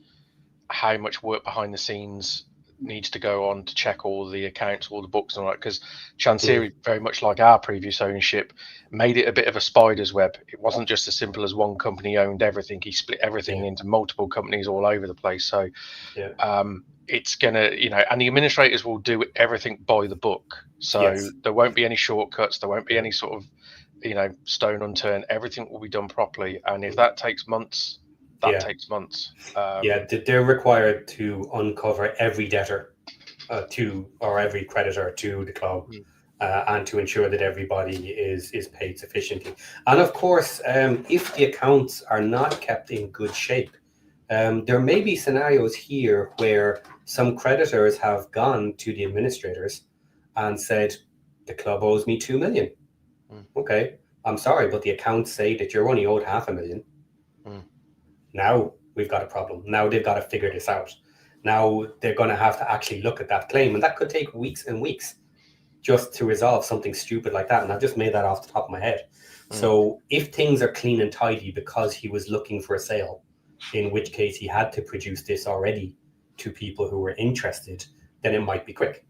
how much work behind the scenes needs to go on to check all the accounts, all the books, and all that. Because Chansiri, very much like our previous ownership, made it a bit of a spider's web. It wasn't just as simple as one company owned everything. He split everything into multiple companies all over the place. So it's gonna, and the administrators will do everything by the book. So there won't be any shortcuts. There won't be any sort of, stone unturned. Everything will be done properly. And if that takes months, that takes months. They're required to uncover every debtor or every creditor to the club, and to ensure that everybody is paid sufficiently. And of course, if the accounts are not kept in good shape, there may be scenarios here where some creditors have gone to the administrators and said, the club owes me 2 million. Okay, I'm sorry, but the accounts say that you're only owed 500,000. Now we've got a problem. Now they've got to figure this out. Now they're going to have to actually look at that claim. And that could take weeks and weeks just to resolve something stupid like that. And I've just made that off the top of my head. So if things are clean and tidy because he was looking for a sale, in which case he had to produce this already to people who were interested, then it might be quick.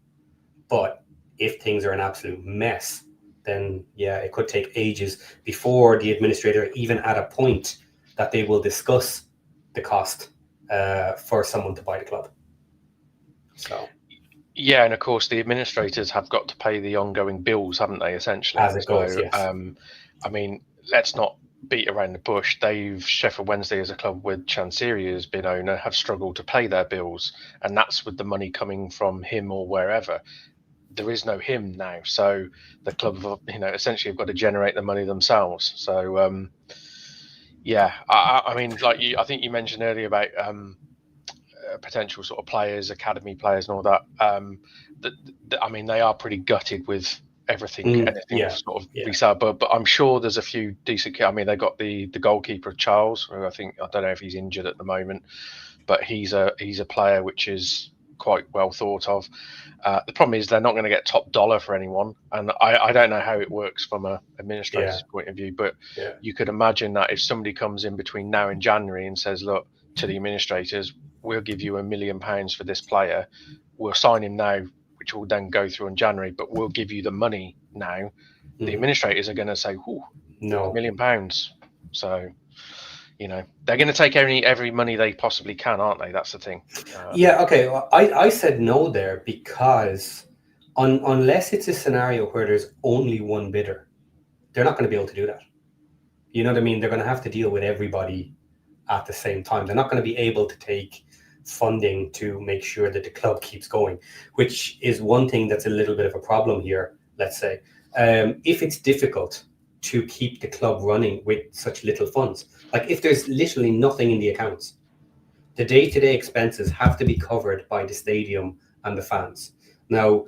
But if things are an absolute mess, then it could take ages before the administrator even at a point that they will discuss the cost for someone to buy the club. So and of course the administrators have got to pay the ongoing bills, haven't they, essentially? As it goes, yes. I mean, let's not beat around the bush. Sheffield Wednesday as a club with Chansiri has been owner have struggled to pay their bills, and that's with the money coming from him or wherever. There is no him now, so the club essentially have got to generate the money themselves. So I mean, I think you mentioned earlier about potential sort of players, academy players, and all that. I mean, they are pretty gutted with everything, anything sort of resale. But I'm sure there's a few decent. I mean, they got the goalkeeper Charles, who I don't know if he's injured at the moment, but he's a player which is quite well thought of. The problem is they're not going to get top dollar for anyone, and I don't know how it works from an administrator's point of view, but you could imagine that if somebody comes in between now and January and says, look, to the administrators, we'll give you £1 million for this player, we'll sign him now, which will then go through in January, but we'll give you the money now. The administrators are going to say, no, £1 million. So they're going to take every money they possibly can, aren't they? That's the thing. Okay. Well, I said no there because unless it's a scenario where there's only one bidder, they're not going to be able to do that. You know what I mean? They're going to have to deal with everybody at the same time. They're not going to be able to take funding to make sure that the club keeps going, which is one thing that's a little bit of a problem here, let's say. If it's difficult to keep the club running with such little funds, like if there's literally nothing in the accounts, the day-to-day expenses have to be covered by the stadium and the fans. Now,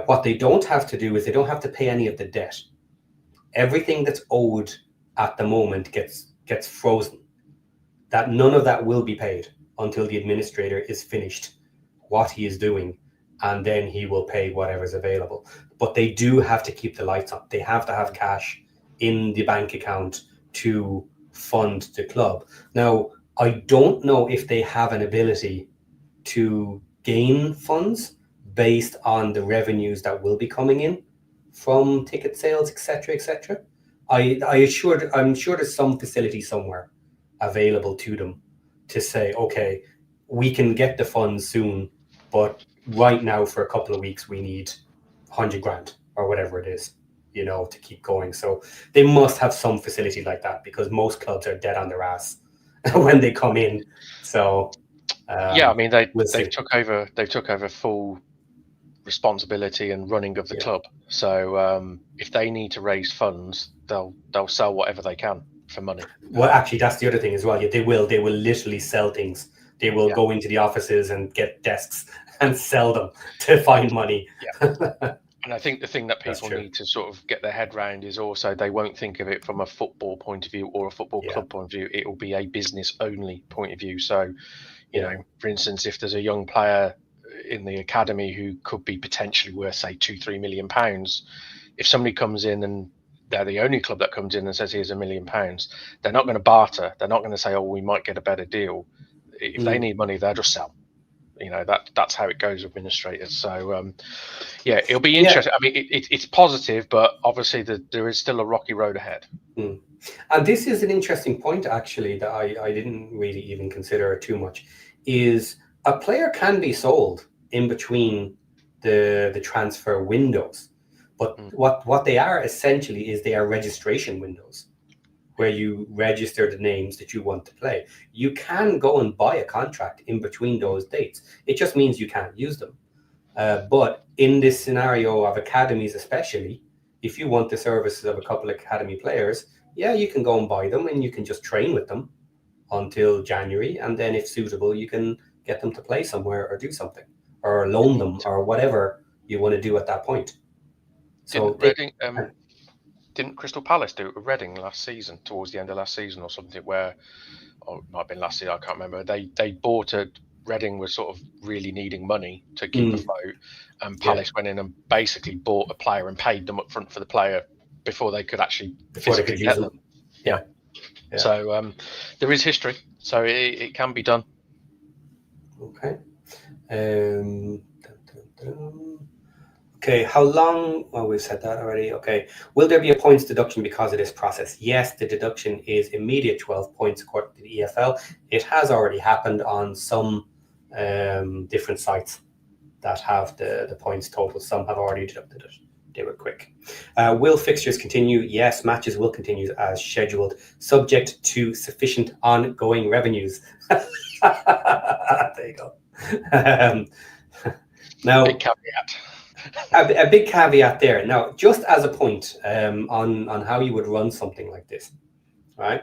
what they don't have to do is they don't have to pay any of the debt. Everything that's owed at the moment gets frozen. That none of that will be paid until the administrator is finished what he is doing, and then he will pay whatever's available. But they do have to keep the lights on. They have to have cash in the bank account to fund the club. Now, I don't know if they have an ability to gain funds based on the revenues that will be coming in from ticket sales, etc., etc. I'm sure there's some facility somewhere available to them to say, okay, we can get the funds soon, but right now for a couple of weeks we need 100 grand or whatever it is, to keep going. So they must have some facility like that, because most clubs are dead on their ass when they come in. So Yeah, I mean we'll they've see. took over full responsibility and running of the Yeah. club. So if they need to raise funds, they'll sell whatever they can for money. Well, actually, that's the other thing as well. Yeah, they will literally sell things. They will go into the offices and get desks and sell them to find money. Yeah. And I think the thing that That's people true. need to sort of get their head around is also they won't think of it from a football point of view or a football Yeah. club point of view. It will be a business only point of view. So, you Yeah. know, for instance, if there's a young player in the academy who could be potentially worth, say, £2-3 million, if somebody comes in and they're the only club that comes in and says, here's £1 million, they're not going to barter. They're not going to say, oh, we might get a better deal. If they need money, they'll just sell. That's how it goes with administrators. So yeah, it'll be interesting. I mean, it's positive, but obviously there is still a rocky road ahead. And this is an interesting point, actually, that I didn't really even consider too much, is a player can be sold in between the transfer windows, but what they are essentially is they are registration windows, where you register the names that you want to play. You can go and buy a contract in between those dates. It just means you can't use them. But in this scenario of academies especially, if you want the services of a couple of academy players, yeah, you can go and buy them and you can just train with them until January. And then if suitable, you can get them to play somewhere or do something, or loan them, or whatever you want to do at that point. So didn't Crystal Palace do it with Reading last season, towards the end of last season or something, where, or it might have been last season, I can't remember. They bought Reading was sort of really needing money to keep afloat, and Palace went in and basically bought a player and paid them up front for the player before they could actually physically use them. Yeah. So there is history, so it can be done. Okay. Okay, how long? Well, we've said that already. Okay. Will there be a points deduction because of this process? Yes, the deduction is immediate 12 points according to the EFL. It has already happened on some different sites that have the points total. Some have already deducted it. They were quick. Will fixtures continue? Yes, matches will continue as scheduled, subject to sufficient ongoing revenues. There you go. Now, big caveat. A big caveat there. Now, just as a point on how you would run something like this, right?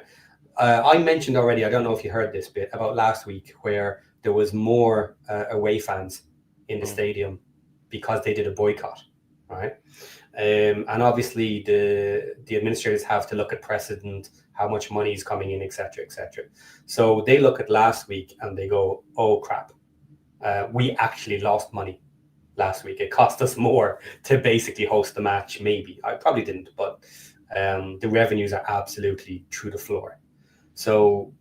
I mentioned already, I don't know if you heard this bit, about last week, where there was more away fans in the stadium because they did a boycott, right? And obviously the administrators have to look at precedent, how much money is coming in, etc., etc. So they look at last week and they go, oh crap, we actually lost money last week. It cost us more to basically host the match. Maybe I probably didn't, but the revenues are absolutely through the floor. So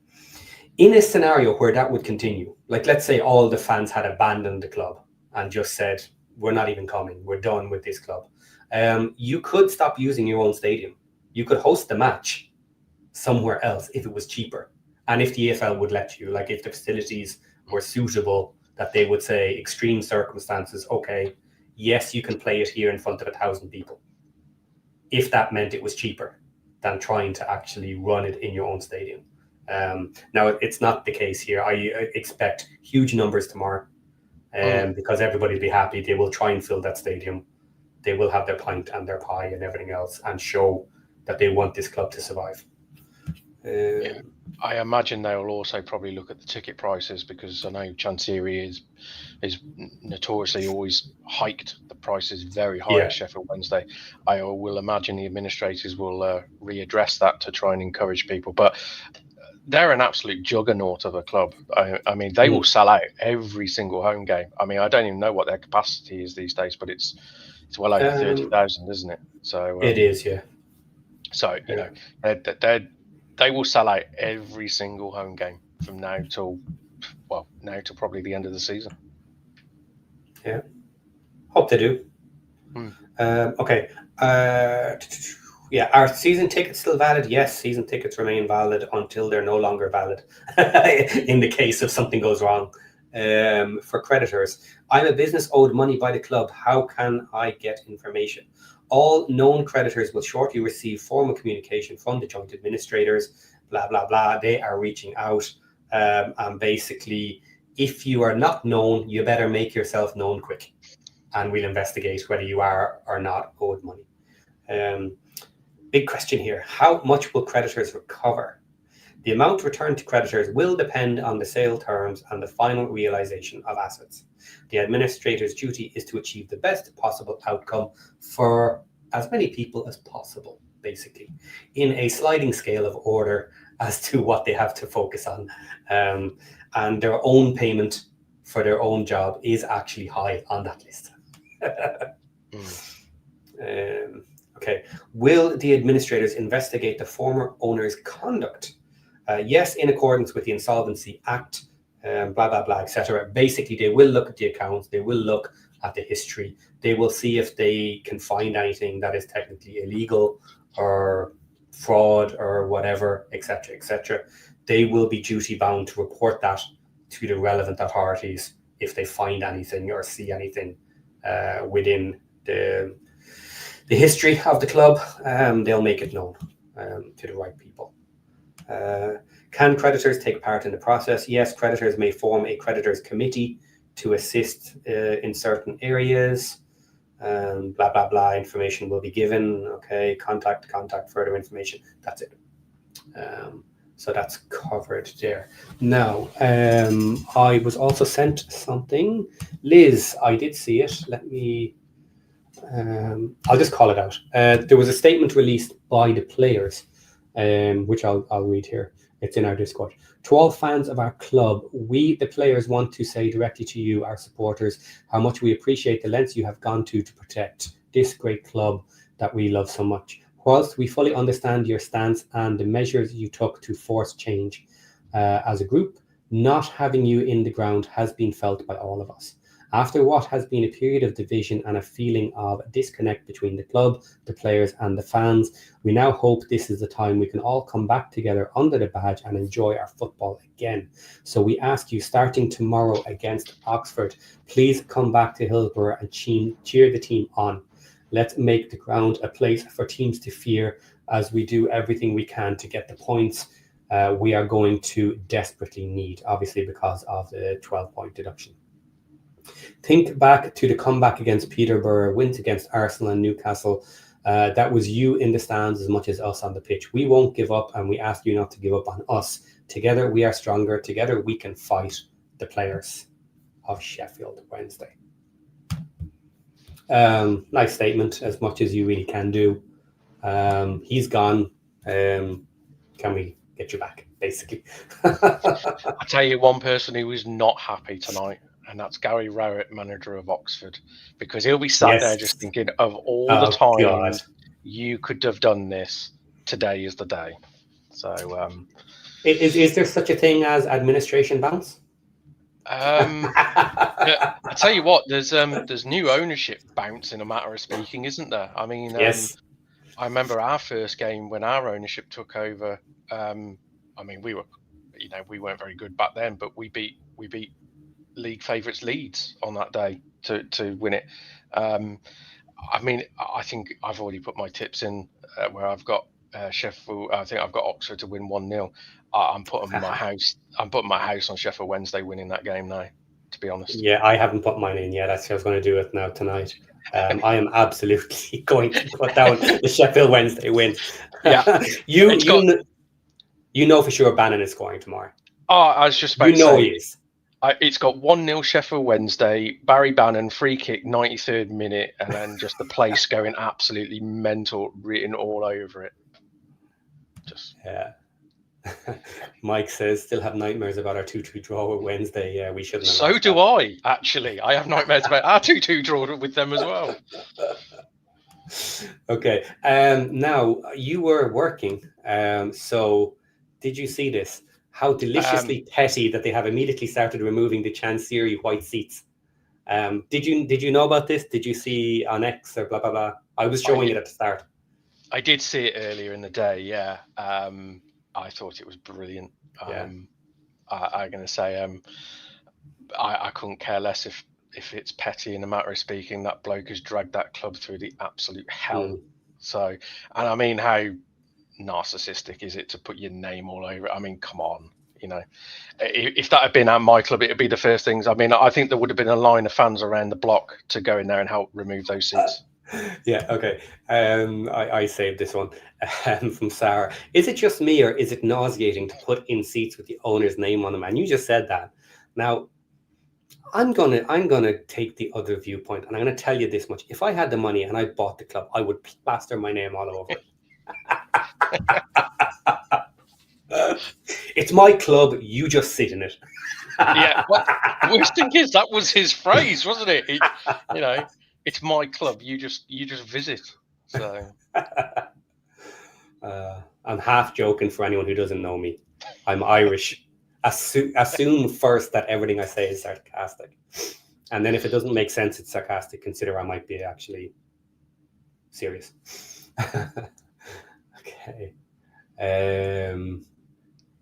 in a scenario where that would continue, like let's say all the fans had abandoned the club and just said, we're not even coming, we're done with this club, you could stop using your own stadium. You could host the match somewhere else if it was cheaper, and if the EFL would let you, like if the facilities were suitable, that they would say extreme circumstances, okay, yes, you can play it here in front of 1,000 people, if that meant it was cheaper than trying to actually run it in your own stadium. Now, it's not the case here. I expect huge numbers tomorrow, because everybody will be happy. They will try and fill that stadium. They will have their pint and their pie and everything else and show that they want this club to survive. Yeah. I imagine they will also probably look at the ticket prices, because I know Chansiri is notoriously always hiked the prices very high at Sheffield Wednesday. I will imagine the administrators will readdress that to try and encourage people. But they're an absolute juggernaut of a club. I mean, they will sell out every single home game. I mean, I don't even know what their capacity is these days, but it's well over 30,000, isn't it? So it is, yeah. So you know, they will sell out every single home game from now till probably the end of the season. Yeah, hope they do. Okay. Yeah, are season tickets still valid? Yes, season tickets remain valid until they're no longer valid. In the case of something goes wrong. For creditors, I'm a business owed money by the club. How can I get information? All known creditors will shortly receive formal communication from the joint administrators, blah, blah, blah. They are reaching out. And basically, if you are not known, you better make yourself known quick. And we'll investigate whether you are or not owed money. Big question here. How much will creditors recover? The amount returned to creditors will depend on the sale terms and the final realization of assets. The administrator's duty is to achieve the best possible outcome for as many people as possible, basically, in a sliding scale of order as to what they have to focus on. And their own payment for their own job is actually high on that list. Okay. Will the administrators investigate the former owner's conduct? Yes, in accordance with the Insolvency Act, blah, blah, blah, etc. Basically, they will look at the accounts. They will look at the history. They will see if they can find anything that is technically illegal or fraud or whatever, etc., etc. They will be duty bound to report that to the relevant authorities if they find anything or see anything within the history of the club. They'll make it known to the right people. Can creditors take part in the process? Yes, creditors may form a creditors committee to assist in certain areas. Blah, blah, blah. Information will be given. Okay, contact, further information. That's it. So that's covered there. Now, I was also sent something. Liz, I did see it. Let me... I'll just call it out. There was a statement released by the players, which I'll read here. It's in our Discord. To all fans of our club, we, the players, want to say directly to you, our supporters, how much we appreciate the lengths you have gone to protect this great club that we love so much. Whilst we fully understand your stance and the measures you took to force change as a group, not having you in the ground has been felt by all of us. After what has been a period of division and a feeling of disconnect between the club, the players and the fans, we now hope this is the time we can all come back together under the badge and enjoy our football again. So we ask you, starting tomorrow against Oxford, please come back to Hillsborough and cheer the team on. Let's make the ground a place for teams to fear as we do everything we can to get the points we are going to desperately need, obviously because of the 12-point deduction. Think back to the comeback against Peterborough, wins against Arsenal and Newcastle. That was you in the stands as much as us on the pitch. We won't give up, and we ask you not to give up on us. Together we are stronger. Together we can fight. The players of Sheffield Wednesday. Nice statement, as much as you really can do. He's gone. Can we get you back, basically? I tell you, one person who was not happy tonight, and that's Gary Rowett, manager of Oxford, because he'll be sat there just thinking of all the times you could have done this. Today is the day. So, is there such a thing as administration bounce? I tell you what, there's new ownership bounce in a matter of speaking, isn't there? I mean, yes. I remember our first game when our ownership took over. I mean, we weren't very good back then, but we beat league favourites Leeds on that day to win it. I mean, I think I've already put my tips in where I've got Sheffield. I think I've got Oxford to win 1-0. I'm putting my house on Sheffield Wednesday winning that game now, to be honest. Yeah, I haven't put mine in yet. Actually, I was going to do it now tonight. I am absolutely going to put down the Sheffield Wednesday win. Yeah, you know for sure Bannon is scoring tomorrow. Oh, I was just about to say, he is. It's got 1-0 Sheffield Wednesday, Barry Bannon, free kick, 93rd minute, and then just the place going absolutely mental, written all over it. Yeah. Mike says, still have nightmares about our 2-2 draw with Wednesday. Yeah, we shouldn't have. So do I, actually. I have nightmares about our 2-2 draw with them as well. Okay. Now, you were working. So did you see this? How deliciously petty that they have immediately started removing the Chansiri white seats. Did you know about this? Did you see on X or blah, blah, blah? I was showing it at the start. I did see it earlier in the day, yeah. I thought it was Yeah. I'm going to say I couldn't care less if if it's petty in a matter of speaking, that bloke has dragged that club through the absolute hell. So, and I mean, how narcissistic is it to put your name all over it? I mean, come on, you know, if that had been at my club, it would be the first things. I mean, I think there would have been a line of fans around the block to go in there and help remove those seats. Yeah, okay. I saved this one from Sarah. Is it just me, or is it nauseating to put in seats with the owner's name on them? And you just said that. Now, I'm gonna take the other viewpoint, and I'm gonna tell you this much: if I had the money and I bought the club, I would plaster my name all over it. It's my club. You just sit in it. Yeah. Well, the worst thing is that was his phrase, wasn't it? You know, it's my club. You just visit. So I'm half joking for anyone who doesn't know me. I'm Irish. Assume first that everything I say is sarcastic, and then if it doesn't make sense, it's sarcastic. Consider I might be actually serious. Okay.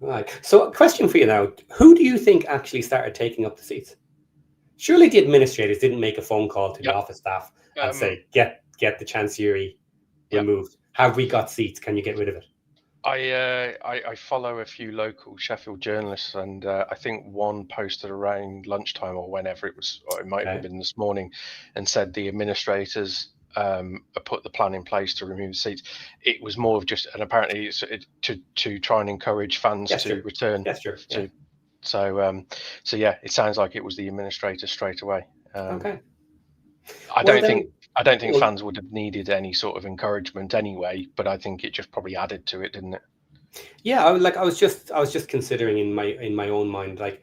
Right. So, a question for you now: who do you think actually started taking up the seats? Surely the administrators didn't make a phone call to the office staff and say, "Get the Chansiri removed. Have we got seats? Can you get rid of it?" I follow a few local Sheffield journalists, and I think one posted around lunchtime or whenever it was, or it might have been this morning, and said the administrators put the plan in place to remove the seats. It was more of just, and apparently it's to try and encourage fans to return. So yeah, it sounds like it was the administrators straight away. Okay. I don't think fans would have needed any sort of encouragement anyway, but I think it just probably added to it, didn't it? Yeah, I was just considering in my own mind, like,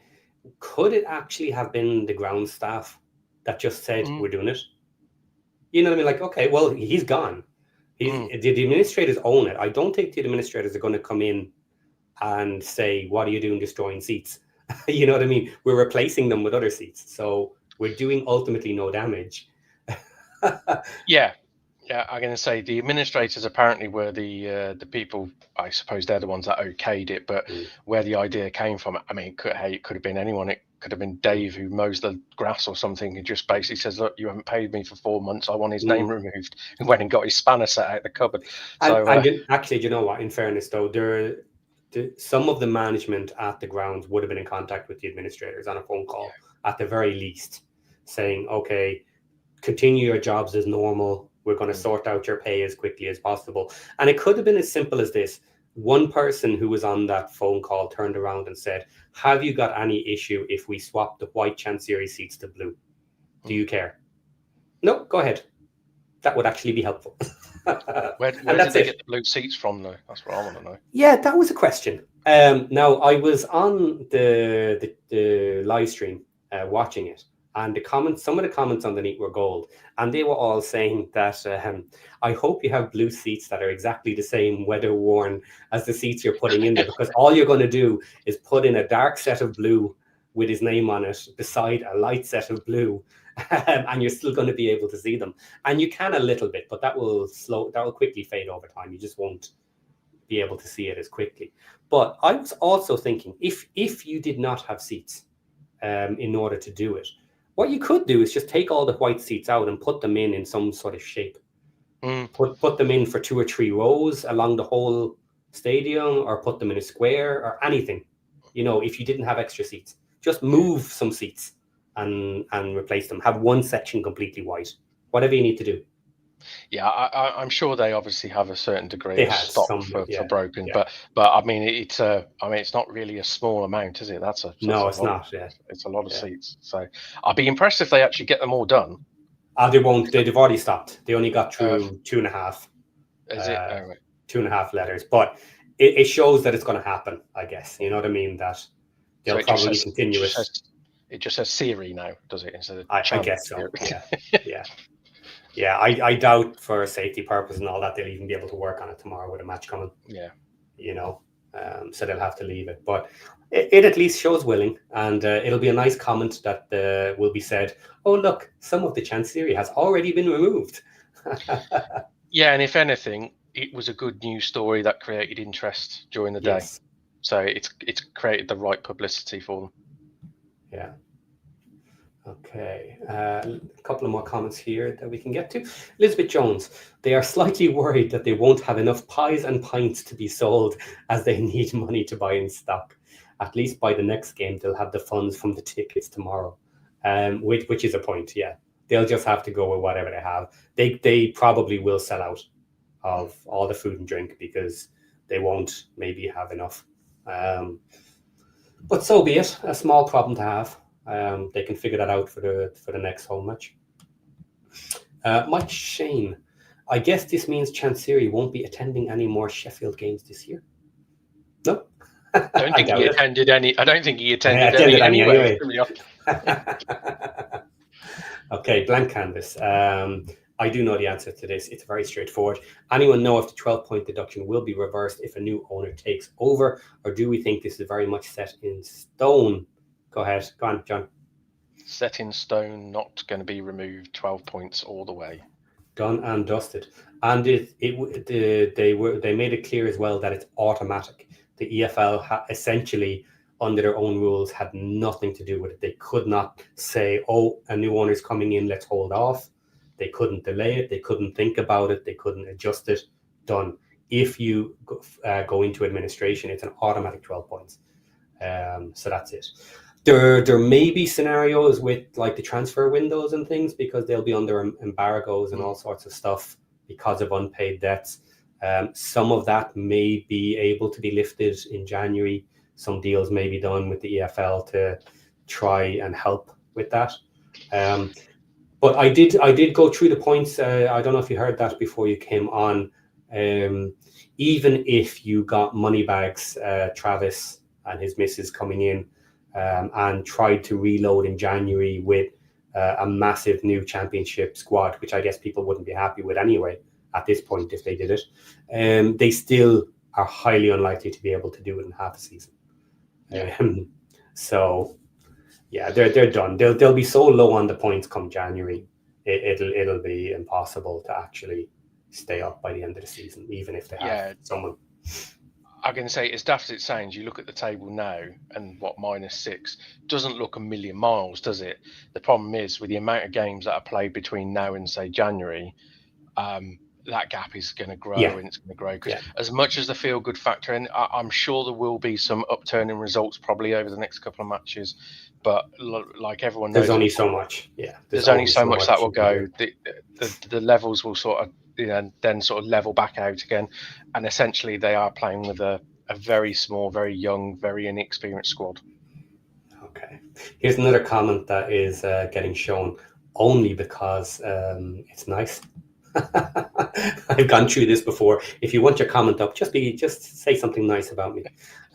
could it actually have been the ground staff that just said we're doing it? You know what I mean? Like, okay, well, he's gone. The administrators own it. I don't think the administrators are going to come in and say, "What are you doing, destroying seats?" You know what I mean? We're replacing them with other seats, so we're doing ultimately no damage. Yeah, I'm going to say the administrators apparently were the people. I suppose they're the ones that okayed it, but where the idea came from, I mean, it could have been anyone. It could have been Dave who mows the grass or something, and just basically says, "Look, you haven't paid me for 4 months. I want his name removed," and went and got his spanner set out the cupboard. So, actually, you know what? In fairness, though, some of the management at the grounds would have been in contact with the administrators on a phone call at the very least, saying, "Okay, continue your jobs as normal. We're going to sort out your pay as quickly as possible." And it could have been as simple as this. One person who was on that phone call turned around and said, "Have you got any issue if we swap the white Chansiri seats to blue? Do you care?" No, go ahead. That would actually be helpful. Where did they get the blue seats from, though? That's what I want to know. Yeah, that was a question. Now, I was on the live stream watching it, and some of the comments underneath were gold, and they were all saying that I hope you have blue seats that are exactly the same weather worn as the seats you're putting in there, because all you're going to do is put in a dark set of blue with his name on it beside a light set of blue, and you're still going to be able to see them. And you can a little bit, but that will quickly fade over time. You just won't be able to see it as quickly. But I was also thinking, if you did not have seats in order to do it, what you could do is just take all the white seats out and put them in some sort of shape. Put them in for 2 or 3 rows along the whole stadium, or put them in a square or anything. You know, if you didn't have extra seats, just move some seats and replace them. Have one section completely white. Whatever you need to do. Yeah, I'm sure they obviously have a certain degree of stock for broken, but I mean it's not really a small amount, is it? It's not. Yeah, it's a lot of seats. So I'd be impressed if they actually get them all done. They won't. They've already stopped. They only got through 2.5. Is it? Oh, right. 2.5 letters, but it shows that it's going to happen. I guess you know what I mean. That they'll probably continue it. It just says Siri now, does it? Instead of I guess so. Yeah. I doubt, for safety purpose and all that, they'll even be able to work on it tomorrow with a match coming. Yeah. You know, so they'll have to leave it. But it at least shows willing, and it'll be a nice comment that will be said, "Oh, look, some of the Chansiri has already been removed." Yeah, and if anything, it was a good news story that created interest during the day. So it's created the right publicity for them. Yeah. Okay, a couple of more comments here that we can get to. Elizabeth Jones, they are slightly worried that they won't have enough pies and pints to be sold as they need money to buy in stock. At least by the next game, they'll have the funds from the tickets tomorrow, which is a point, yeah. They'll just have to go with whatever they have. They probably will sell out of all the food and drink because they won't maybe have enough. But so be it, a small problem to have. They can figure that out for the next home match. Mike Shane, I guess this means Chansiri won't be attending any more Sheffield games this year. No, I don't think he attended any. I don't think he attended any anyway. anyway. Okay, blank canvas. I do know the answer to this. It's very straightforward. Anyone know if the 12-point deduction will be reversed if a new owner takes over, or do we think this is very much set in stone? Go ahead. Go on, John. Set in stone, not going to be removed. 12 points all the way. Done and dusted. And they made it clear as well that it's automatic. The EFL essentially, under their own rules, had nothing to do with it. They could not say, "Oh, a new owner's coming in, let's hold off." They couldn't delay it. They couldn't think about it. They couldn't adjust it. Done. If you go into administration, it's an automatic 12 points. So that's it. There may be scenarios with like the transfer windows and things because they'll be under embargoes and all sorts of stuff because of unpaid debts. Some of that may be able to be lifted in January. Some deals may be done with the EFL to try and help with that. But I did go through the points. I don't know if you heard that before you came on. Even if you got Moneybags, Travis and his missus coming in and tried to reload in January with a massive new championship squad, which I guess people wouldn't be happy with anyway at this point if they did it, they still are highly unlikely to be able to do it in half a season. Yeah. So yeah, they're done. They'll be so low on the points come January, it'll be impossible to actually stay up by the end of the season, even if they have someone. I can say, as daft as it sounds, you look at the table now and -6 doesn't look a million miles, does it? The problem is with the amount of games that are played between now and say January, that gap is going to grow and it's going to grow because as much as the feel good factor, and I'm sure there will be some upturn in results probably over the next couple of matches, but like everyone knows, there's only so much. There's only so much that will go. The levels will sort of then sort of level back out again, and essentially they are playing with a very small, very young, very inexperienced squad. Okay, here's another comment that is getting shown only because it's nice. I've gone through this before. If you want your comment up, just say something nice about me.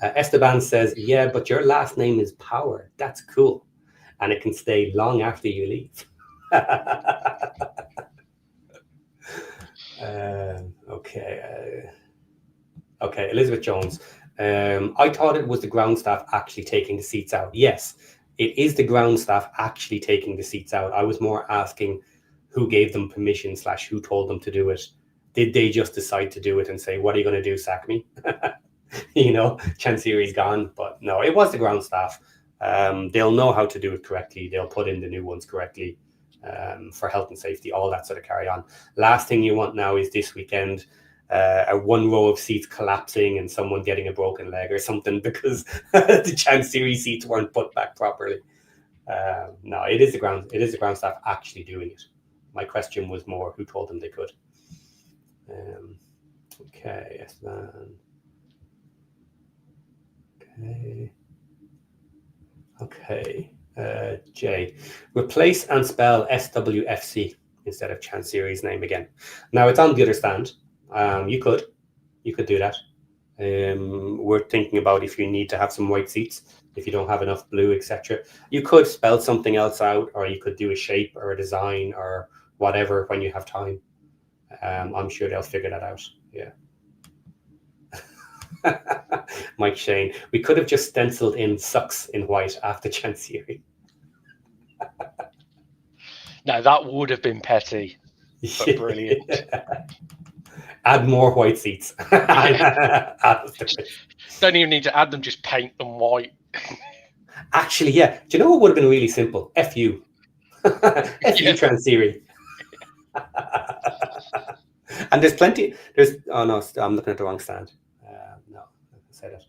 Esteban says, "Yeah, but your last name is Power. That's cool, and it can stay long after you leave." Okay, Elizabeth Jones. I thought it was the ground staff actually taking the seats out. Yes, it is the ground staff actually taking the seats out. I was more asking who gave them permission / who told them to do it. Did they just decide to do it and say, "What are you going to do, sack me?" Chansiri's gone. But no, it was the ground staff. They'll know how to do it correctly. They'll put in the new ones correctly for health and safety, all that sort of carry on. Last thing you want now is this weekend, a one row of seats collapsing and someone getting a broken leg or something because the Chansiri seats weren't put back properly. No, it is the ground staff actually doing it. My question was more who told them they could. Okay, yes, man. Okay. Jay, replace and spell SWFC instead of Chansiri's name again. Now it's on the other stand. You could do that. We're thinking about if you need to have some white seats, if you don't have enough blue, etc. You could spell something else out, or you could do a shape or a design or whatever when you have time. I'm sure they'll figure that out. Yeah. Mike Shane, we could have just stenciled in sucks in white after Chansiri. No, that would have been petty, but brilliant. Add more white seats. Don't even need to add them, just paint them white. Actually, yeah. Do you know what would have been really simple? FU. FE Chansiri. And there's plenty. Oh no, I'm looking at the wrong stand. No, I said it.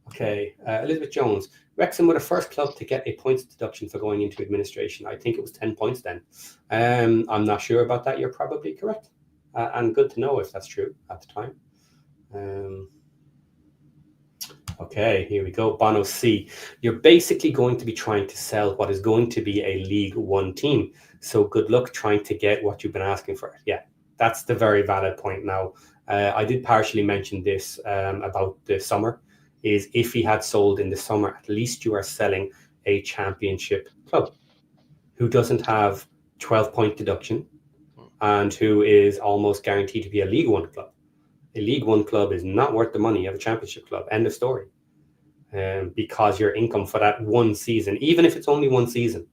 Okay, Elizabeth Jones. Wrexham were the first club to get a points deduction for going into administration. I think it was 10 points then. I'm not sure about that. You're probably correct. And good to know if that's true at the time. Okay, here we go. Bono C. You're basically going to be trying to sell what is going to be a League One team. So good luck trying to get what you've been asking for. Yeah, that's the very valid point now. I did partially mention this about the summer, is if he had sold in the summer, at least you are selling a championship club who doesn't have 12-point deduction and who is almost guaranteed to be a League One club. A League One club is not worth the money of a championship club. End of story. Because your income for that one season, even if it's only one season,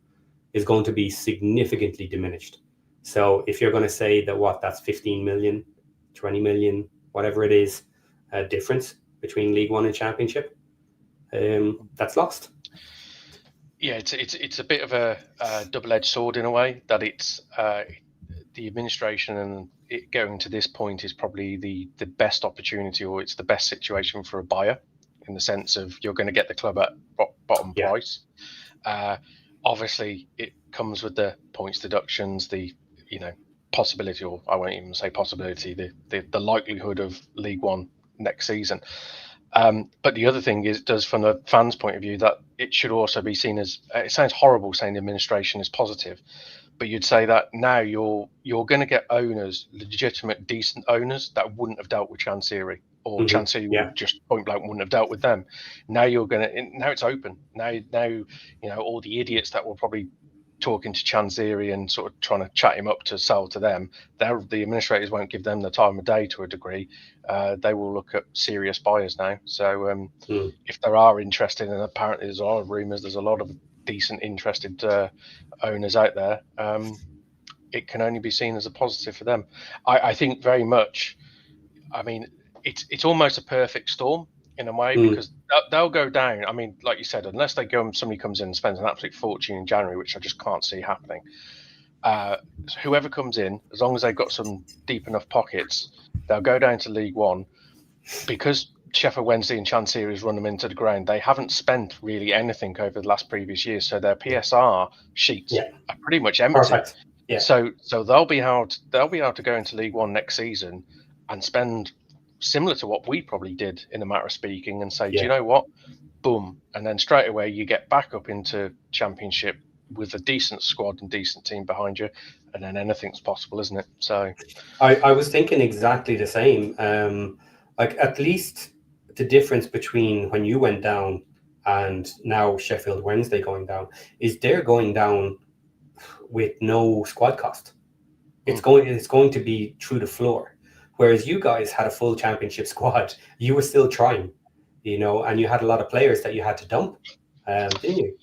is going to be significantly diminished. So if you're going to say that that's 15 million, 20 million, whatever it is, difference between League One and Championship, that's lost. Yeah, it's a bit of a double-edged sword in a way, that it's the administration and it going to this point is probably the best opportunity, or it's the best situation for a buyer, in the sense of you're going to get the club at bottom price. Obviously, it comes with the points deductions, the possibility, or I won't even say possibility, the likelihood of League One next season. But the other thing does from the fans' point of view, that it should also be seen as, it sounds horrible saying the administration is positive, but you'd say that now you're going to get owners, legitimate, decent owners that wouldn't have dealt with Chansiri, or Chansiri just point blank wouldn't have dealt with them. Now now it's open. Now all the idiots that were probably talking to Chansiri and sort of trying to chat him up to sell to them, the administrators won't give them the time of day to a degree. They will look at serious buyers now. So if there are interested, and apparently there's a lot of rumours, there's a lot of decent interested owners out there, it can only be seen as a positive for them. I think very much, I mean, it's almost a perfect storm in a way, because they'll go down. I mean, like you said, unless somebody comes in and spends an absolute fortune in January, which I just can't see happening. Whoever comes in, as long as they've got some deep enough pockets, they'll go down to League One, because Sheffield Wednesday and Chansiri run them into the ground. They haven't spent really anything over the last previous years, so their PSR sheets are pretty much empty. Perfect. Yeah. So they'll be able to go into League One next season and spend similar to what we probably did, in a matter of speaking, and say, do you know what? Boom. And then straight away you get back up into Championship with a decent squad and decent team behind you, and then anything's possible, isn't it? So I was thinking exactly the same. Like, at least the difference between when you went down and now Sheffield Wednesday going down is they're going down with no squad cost. It's going to be through the floor. Whereas you guys had a full championship squad, you were still trying, and you had a lot of players that you had to dump, didn't you?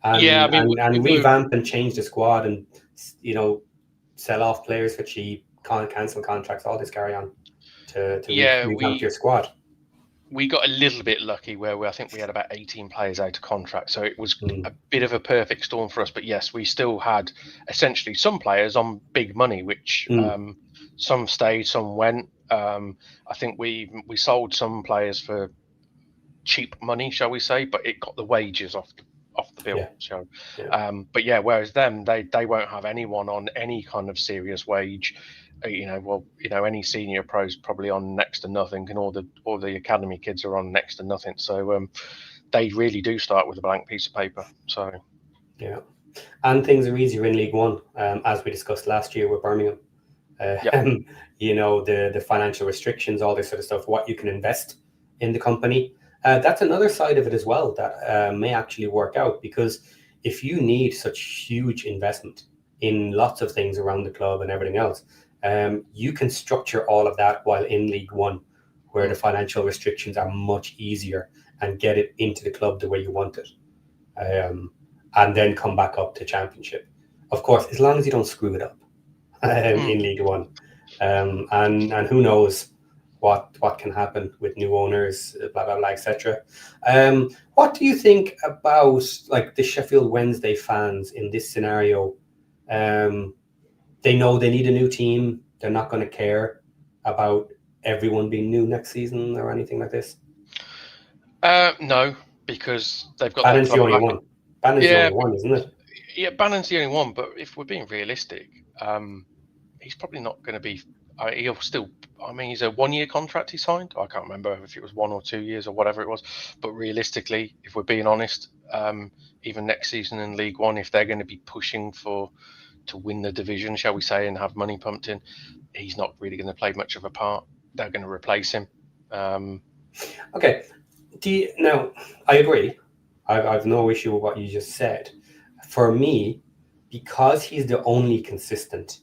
And revamp and change the squad, and sell off players for cheap, cancel contracts, all this carry on to revamp your squad. We got a little bit lucky where I think we had about 18 players out of contract, so it was a bit of a perfect storm for us. But yes, we still had essentially some players on big money, which some stayed, some went. I think we sold some players for cheap money, shall we say, but it got the wages off the bill. So, but whereas them, they won't have anyone on any kind of serious wage. Any senior pros probably on next to nothing, and all the academy kids are on next to nothing. So they really do start with a blank piece of paper. So and things are easier in League One, as we discussed last year with Birmingham. The financial restrictions, all this sort of stuff, what you can invest in the company. That's another side of it as well that may actually work out, because if you need such huge investment in lots of things around the club and everything else, you can structure all of that while in League One, where the financial restrictions are much easier, and get it into the club the way you want it, and then come back up to Championship. Of course, as long as you don't screw it up in League One. And who knows what can happen with new owners, blah, blah, blah, etc. What do you think about, like, the Sheffield Wednesday fans in this scenario They know they need a new team. They're not going to care about everyone being new next season or anything like this. No, because they've got Bannon's their the club only back. one. Bannon's the only one, isn't it? Yeah, Bannon's the only one. But if we're being realistic, he's probably not going to be. He'll still. I mean, he's a 1-year contract he signed. I can't remember if it was 1 or 2 years or whatever it was. But realistically, if we're being honest, even next season in League One, if they're going to be pushing to win the division, shall we say, and have money pumped in, he's not really going to play much of a part. They're going to replace him. Okay. Now, I agree. I've no issue with what you just said. For me, because he's the only consistent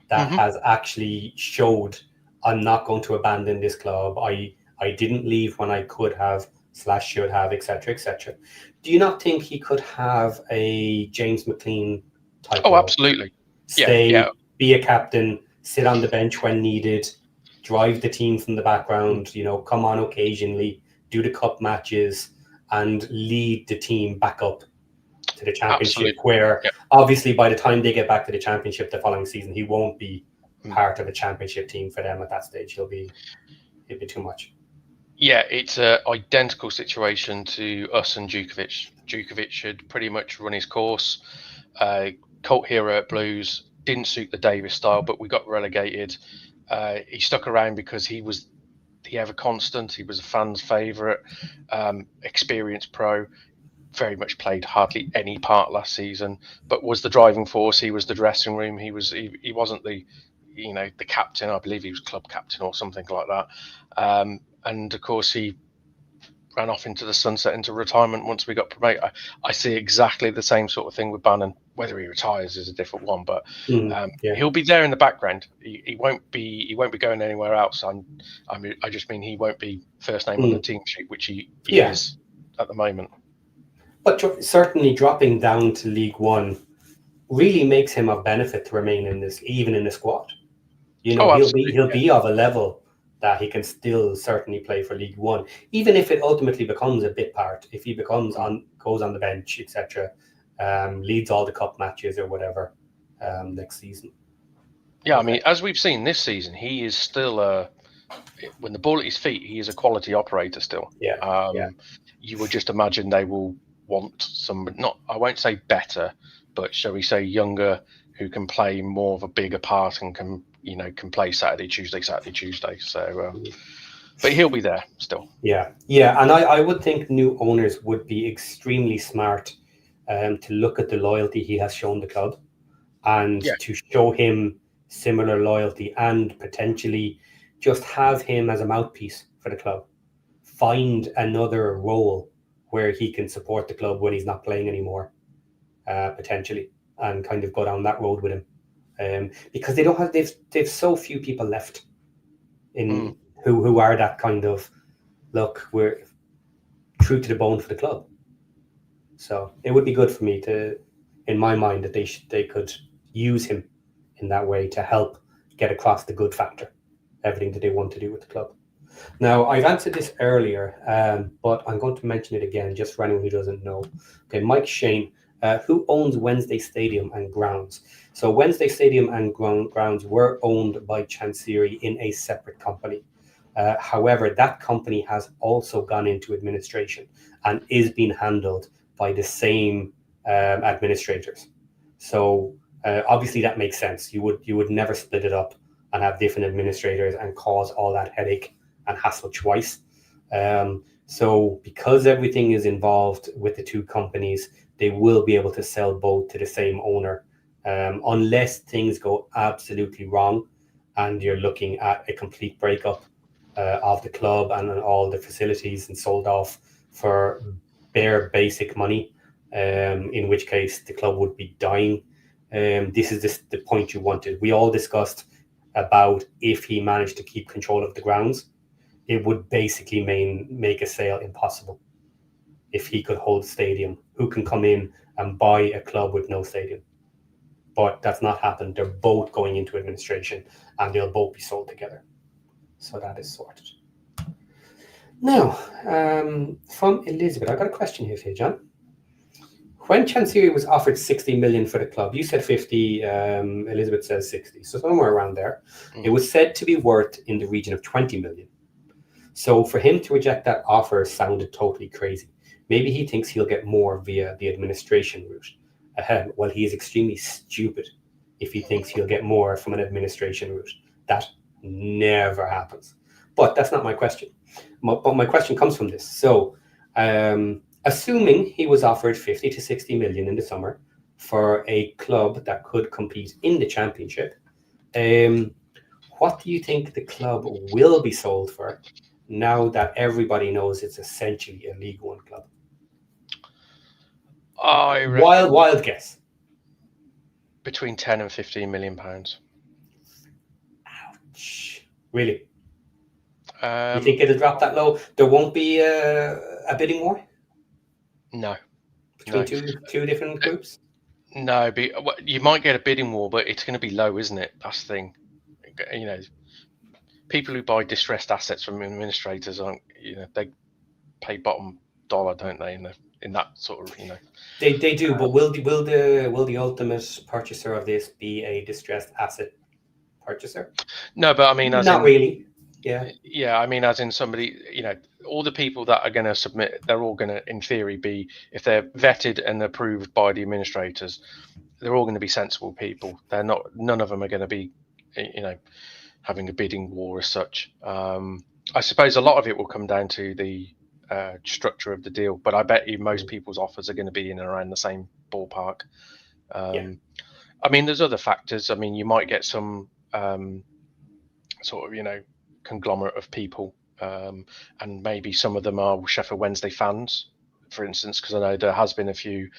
that has actually showed I'm not going to abandon this club. I didn't leave when I could have / should have, etc., etc. Do you not think he could have a James McLean type role? Absolutely. Stay, be a captain, sit on the bench when needed, drive the team from the background, come on occasionally, do the cup matches, and lead the team back up to the championship, where obviously by the time they get back to the championship the following season, he won't be part of a championship team for them at that stage. He'll be too much. Yeah, it's an identical situation to us and Djukovic. Djukovic had pretty much run his course. Cult hero at Blues, didn't suit the Davis style, but we got relegated. He stuck around because he was the ever constant. He was a fan's favourite, experienced pro. Very much played hardly any part last season, but was the driving force. He was the dressing room. He wasn't the the captain. I believe he was club captain or something like that. And of course he ran off into the sunset, into retirement once we got promoted. I see exactly the same sort of thing with Bannon. Whether he retires is a different one, but he'll be there in the background. He won't be going anywhere else. I just mean he won't be first name on the team sheet, which he is at the moment. But certainly dropping down to League One really makes him of benefit to remain even in the squad. He'll be of a level that he can still certainly play for League One, even if it ultimately becomes a bit part. If he goes on the bench, etc., leads all the cup matches or whatever next season. Yeah, I mean, as we've seen this season, he is still when the ball at his feet, he is a quality operator still. You would just imagine they will want some, I won't say better, but shall we say younger, who can play more of a bigger part and can play Saturday, Tuesday. So, but he'll be there still. Yeah, and I would think new owners would be extremely smart to look at the loyalty he has shown the club and to show him similar loyalty and potentially just have him as a mouthpiece for the club. Find another role where he can support the club when he's not playing anymore, potentially, and kind of go down that road with him. Because they've so few people left in who are that kind of, look, we're true to the bone for the club. So it would be good for me in my mind, that they could use him in that way to help get across the good factor, everything that they want to do with the club. Now, I've answered this earlier, but I'm going to mention it again just for anyone who doesn't know. Okay, Mike Shane, who owns Wednesday Stadium and Grounds? So Wednesday Stadium and Grounds were owned by Chansiri in a separate company. However, that company has also gone into administration and is being handled by the same administrators. So obviously that makes sense. You would never split it up and have different administrators and cause all that headache and hassle twice. So because everything is involved with the two companies, they will be able to sell both to the same owner, unless things go absolutely wrong and you're looking at a complete breakup of the club and all the facilities and sold off for bare basic money, in which case the club would be dying. This is the point you wanted. We all discussed about if he managed to keep control of the grounds, it would basically make a sale impossible. If he could hold the stadium, who can come in and buy a club with no stadium? But that's not happened. They're both going into administration and they'll both be sold together. So that is sorted. Now, from Elizabeth, I've got a question here for you, John. When Chansiri was offered 60 million for the club, you said 50, Elizabeth says 60, so somewhere around there. It was said to be worth in the region of 20 million. So for him to reject that offer sounded totally crazy. Maybe he thinks he'll get more via the administration route. Well, he is extremely stupid if he thinks he'll get more from an administration route. That never happens. But that's not my question. But my question comes from this. So, assuming he was offered 50 to 60 million in the summer for a club that could compete in the championship, what do you think the club will be sold for now that everybody knows it's essentially a League One club? Wild guess. Between 10 and 15 million pounds. Ouch. Really? You think it'll drop that low? There won't be a bidding war? No. Between two different groups? No, you might get a bidding war, but it's going to be low, isn't it? That's the thing. You know, people who buy distressed assets from administrators aren't, they pay bottom dollar, don't they? In that sort of, They do, but will the ultimate purchaser of this be a distressed asset purchaser? No, but I mean, not really. Yeah, I mean, as in somebody, all the people that are going to submit, they're all going to, in theory, be, if they're vetted and approved by the administrators, they're all going to be sensible people. None of them are going to be, having a bidding war as such. I suppose a lot of it will come down to the structure of the deal, but I bet you most people's offers are going to be in and around the same ballpark. I mean, there's other factors. I mean, you might get some sort of, conglomerate of people, and maybe some of them are Sheffield Wednesday fans, for instance, because I know there has been a few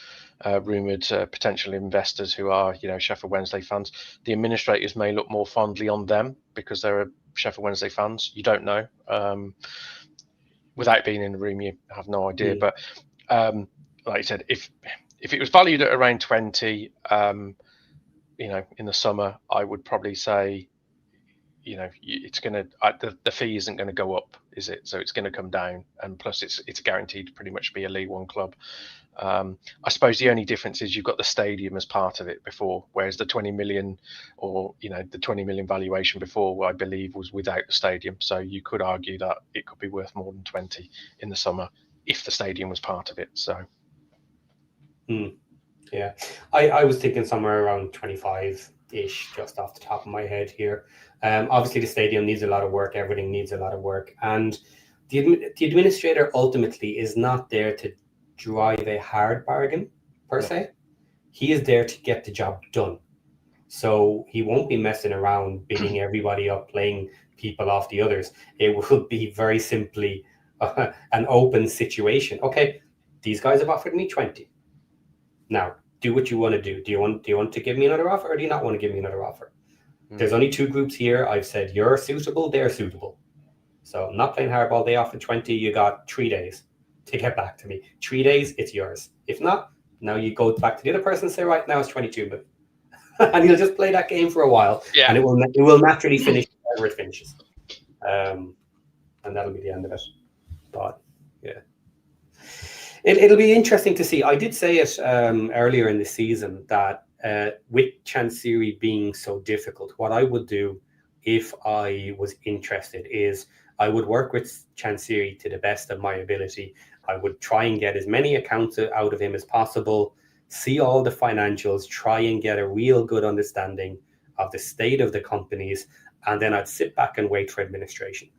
rumoured potential investors who are, Sheffield Wednesday fans. The administrators may look more fondly on them because they're Sheffield Wednesday fans. You don't know. Without being in the room, you have no idea. But like I said, if it was valued at around 20, in the summer, I would probably say, it's going to, the fee isn't going to go up, is it? So it's going to come down, and plus it's guaranteed to pretty much be a League One club. I suppose the only difference is you've got the stadium as part of it before, whereas the 20 million or, the 20 million valuation before, I believe, was without the stadium. So you could argue that it could be worth more than 20 in the summer if the stadium was part of it. So. Yeah, I was thinking somewhere around 25-ish, just off the top of my head here. Obviously, the stadium needs a lot of work. Everything needs a lot of work. And the administrator ultimately is not there to drive a hard bargain, per se. He is there to get the job done. So he won't be messing around, bidding everybody up, playing people off the others. It will be very simply an open situation. Okay, these guys have offered me 20. Now, do what you want to do. Do you want to give me another offer, or do you not want to give me another offer? There's only two groups here. I've said you're suitable, they're suitable. So I'm not playing hardball. They offered 20. You got 3 days to get back to me. 3 days, it's yours. If not, now you go back to the other person and say, right, now it's 22. But and you'll just play that game for a while, and it will naturally finish wherever it finishes. And that'll be the end of it. But yeah. It'll be interesting to see. I did say it earlier in the season that with Chansiri being so difficult, what I would do if I was interested is I would work with Chansiri to the best of my ability. I would try and get as many accounts out of him as possible, see all the financials, try and get a real good understanding of the state of the companies, and then I'd sit back and wait for administration.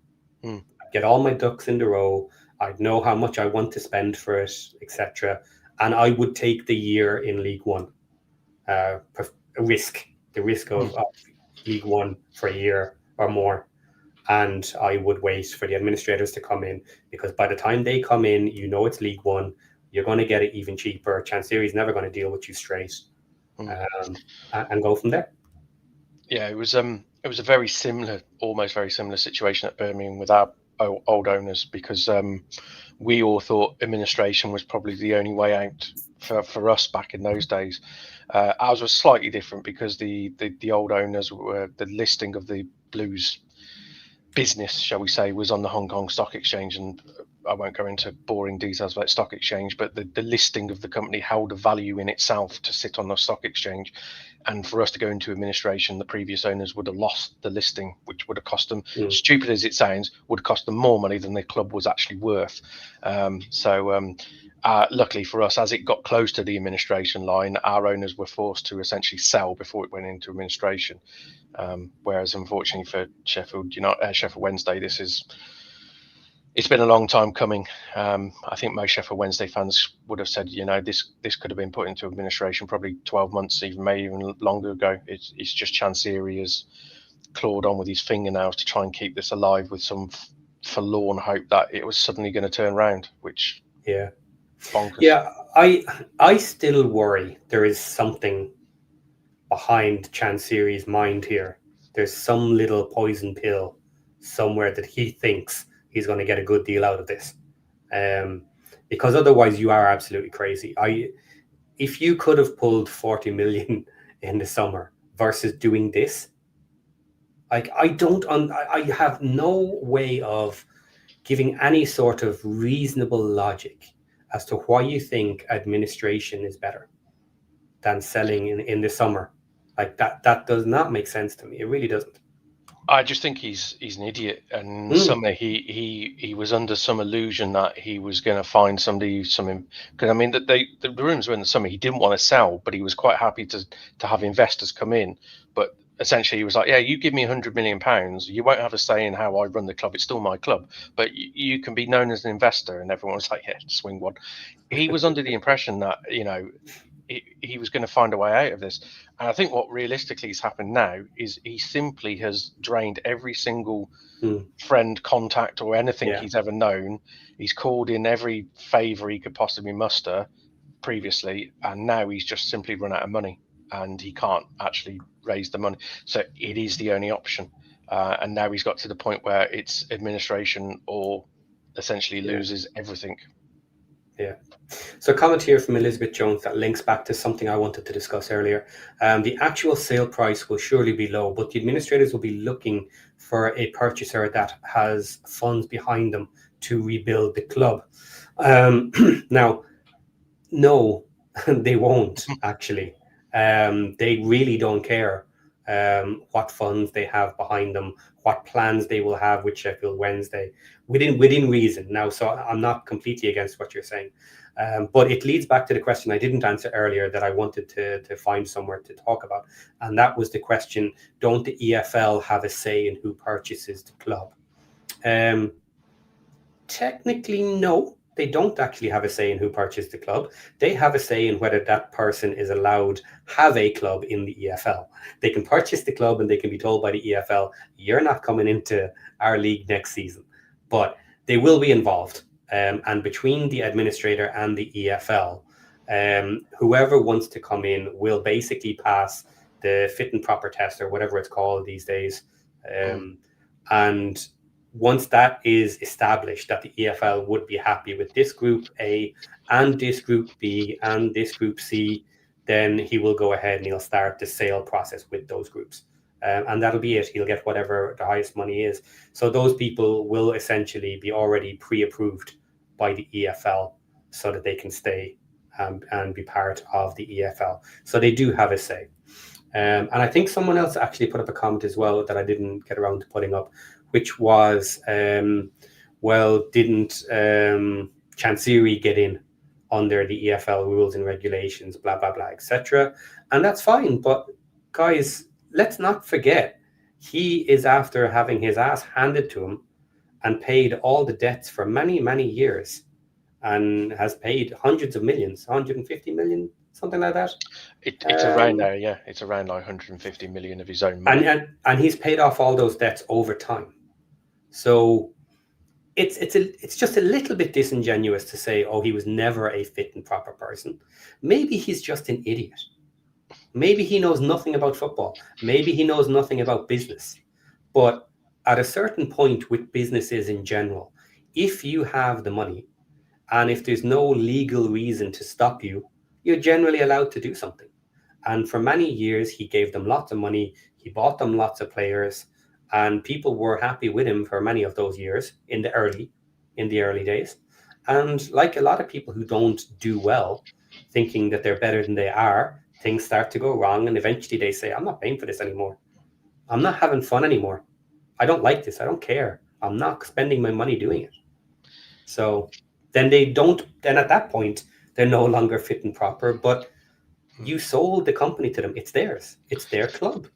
Get all my ducks in the row. I'd know how much I want to spend for it, etc. And I would take the year in League One, the risk of League One for a year or more. And I would wait for the administrators to come in, because by the time they come in, it's League One. You're going to get it even cheaper. Chansiri's never going to deal with you straight, and go from there. Yeah, it was a very similar, almost very similar situation at Birmingham with our old owners, because we all thought administration was probably the only way out for us back in those days. Ours was slightly different because the old owners were, the listing of the Blues business, shall we say, was on the Hong Kong Stock Exchange, and I won't go into boring details about stock exchange, but the listing of the company held a value in itself to sit on the stock exchange. And for us to go into administration, the previous owners would have lost the listing, which would have cost them, stupid as it sounds, would have cost them more money than the club was actually worth. Luckily for us, as it got close to the administration line, our owners were forced to essentially sell before it went into administration. Whereas unfortunately for Sheffield Wednesday, it's been a long time coming. I think most Sheffield Wednesday fans would have said, this could have been put into administration probably 12 months, maybe even longer ago. It's just Chansiri has clawed on with his fingernails to try and keep this alive with some forlorn hope that it was suddenly going to turn around, which bonkers. Yeah, I still worry there is something behind Chansiri's mind here. There's some little poison pill somewhere that he thinks he's going to get a good deal out of this, because otherwise you are absolutely crazy. If you could have pulled 40 million in the summer versus doing this, like I have no way of giving any sort of reasonable logic as to why you think administration is better than selling in the summer. Like that does not make sense to me. It really doesn't. I just think he's an idiot, and summer he was under some illusion that he was going to find somebody because I mean that the rumors were in the summer he didn't want to sell, but he was quite happy to have investors come in. But essentially he was like, yeah, you give me £100 million, you won't have a say in how I run the club. It's still my club, but you can be known as an investor. And everyone was like, yeah, swing one. He was under the impression that he was going to find a way out of this. And I think what realistically has happened now is he simply has drained every single friend, contact, or anything he's ever known. He's called in every favour he could possibly muster previously, and now he's just simply run out of money and he can't actually raise the money. So it is the only option. And now he's got to the point where it's administration or essentially loses everything. Yeah. So a comment here from Elizabeth Jones that links back to something I wanted to discuss earlier. The actual sale price will surely be low, but the administrators will be looking for a purchaser that has funds behind them to rebuild the club. Now, no, they won't actually. They really don't care what funds they have behind them, what plans they will have with Sheffield Wednesday, within reason. Now, so I'm not completely against what you're saying, but it leads back to the question I didn't answer earlier that I wanted to find somewhere to talk about, and that was the question: don't the EFL have a say in who purchases the club? Technically, no. They don't actually have a say in who purchased the club. They have a say in whether that person is allowed have a club in the EFL. They can purchase the club and they can be told by the EFL, you're not coming into our league next season. But they will be involved. And between the administrator and the EFL, whoever wants to come in will basically pass the fit and proper test or whatever it's called these days. And once that is established, that the EFL would be happy with this group A and this group B and this group C, then he will go ahead and he'll start the sale process with those groups. And that'll be it. He'll get whatever the highest money is. So those people will essentially be already pre-approved by the EFL so that they can stay and be part of the EFL. So they do have a say. And I think someone else actually put up a comment as well that I didn't get around to putting up, which was, didn't Chansiri get in under the EFL rules and regulations, blah, blah, blah, etc. And that's fine. But guys, let's not forget, he is after having his ass handed to him and paid all the debts for many, many years and has paid hundreds of millions, 150 million, something like that. It's around there, yeah. It's around like 150 million of his own money. And he's paid off all those debts over time. So it's just a little bit disingenuous to say, oh, he was never a fit and proper person. Maybe he's just an idiot. Maybe he knows nothing about football. Maybe he knows nothing about business. But at a certain point with businesses in general, if you have the money and if there's no legal reason to stop you, you're generally allowed to do something. And for many years, he gave them lots of money. He bought them lots of players. And people were happy with him for many of those years in the early. in the early days. And like a lot of people who don't do well, thinking that they're better than they are, things start to go wrong. And eventually they say, I'm not paying for this anymore. I'm not having fun anymore. I don't like this. I don't care. I'm not spending my money doing it. So then then at that point, they're no longer fit and proper, but you sold the company to them. It's theirs. It's their club.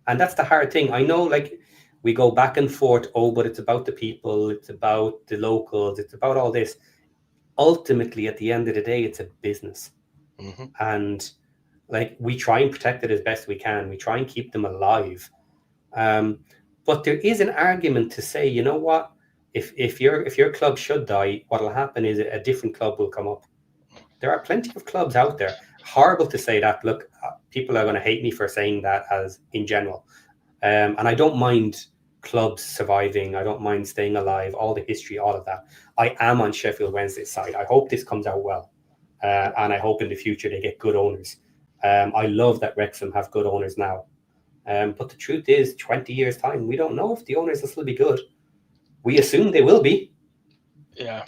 And that's the hard thing. I know, like, we go back and forth, oh, but it's about the people, it's about the locals, it's about all this. Ultimately, at the end of the day, it's a business. Mm-hmm. And like, we try and protect it as best we can. We try and keep them alive. But there is an argument to say, you know what? If your club should die, what'll happen is a different club will come up. There are plenty of clubs out there. Horrible to say that. Look, people are going to hate me for saying that as in general. And I don't mind clubs surviving. I don't mind staying alive, all the history, all of that. I am on Sheffield Wednesday's side. I hope this comes out well. And I hope in the future they get good owners. I love that Wrexham have good owners now. But the truth is, 20 years' time, we don't know if the owners will still be good. We assume they will be. Yeah.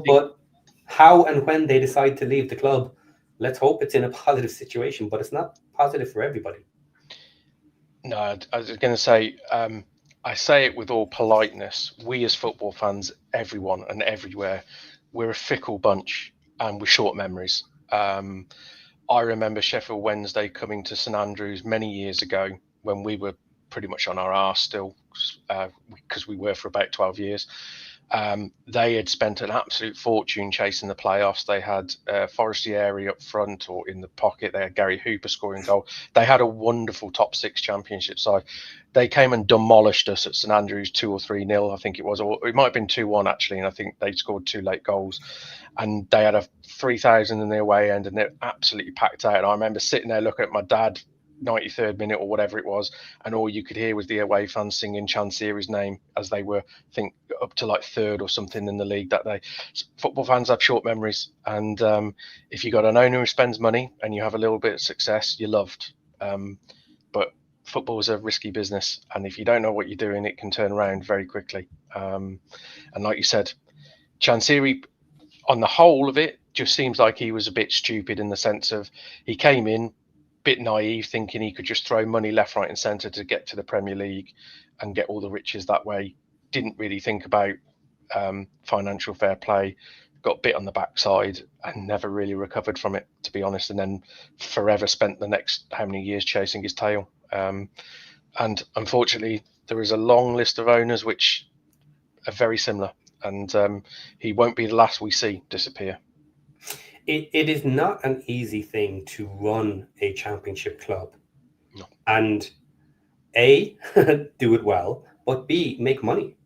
But how and when they decide to leave the club, let's hope it's in a positive situation, but it's not positive for everybody. No, I was going to say, I say it with all politeness. We as football fans, everyone and everywhere, we're a fickle bunch and we're short memories. I remember Sheffield Wednesday coming to St Andrews many years ago when we were pretty much on our arse still, because we were for about 12 years. They had spent an absolute fortune chasing the playoffs. They had Forestieri up front or in the pocket. They had Gary Hooper scoring goal. They had a wonderful top six championship side. They came and demolished us at St Andrews 2 or 3-0, I think it was, or it might have been 2-1 actually. And I think they scored 2 late goals. And they had a 3,000 in the away end, and they're absolutely packed out. And I remember sitting there looking at my dad, 93rd minute or whatever it was, and all you could hear was the away fans singing Chansiri's name as they were, I think, up to like third or something in the league that day. Football fans have short memories, and if you got an owner who spends money and you have a little bit of success, you're loved. But football is a risky business, and if you don't know what you're doing, it can turn around very quickly. And like you said, Chansiri, on the whole of it, just seems like he was a bit stupid in the sense of he came in bit naive, thinking he could just throw money left, right, and centre to get to the Premier League and get all the riches that way. Didn't really think about financial fair play. Got bit on the backside and never really recovered from it, to be honest. And then forever spent the next how many years chasing his tail. And unfortunately, there is a long list of owners which are very similar, and he won't be the last we see disappear. It is not an easy thing to run a championship club. No. And A, do it well, but B, make money.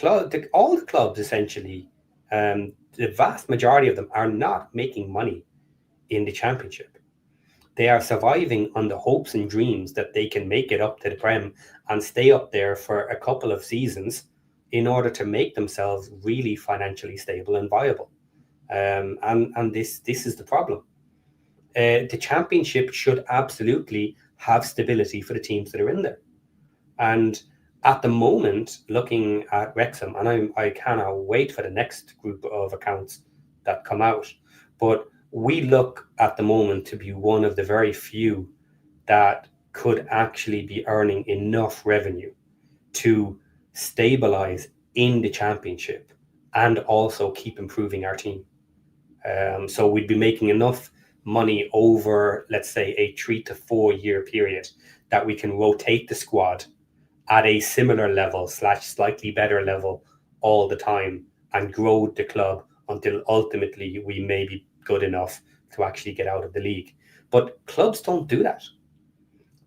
All the clubs essentially, the vast majority of them are not making money in the championship. They are surviving on the hopes and dreams that they can make it up to the Prem and stay up there for a couple of seasons in order to make themselves really financially stable and viable. And this is the problem. The championship should absolutely have stability for the teams that are in there. And at the moment, looking at Wrexham, and I cannot wait for the next group of accounts that come out, but we look at the moment to be one of the very few that could actually be earning enough revenue to stabilize in the championship and also keep improving our team. So we'd be making enough money over, let's say, a 3 to 4 year period that we can rotate the squad at a similar level / slightly better level all the time and grow the club until ultimately we may be good enough to actually get out of the league. But clubs don't do that.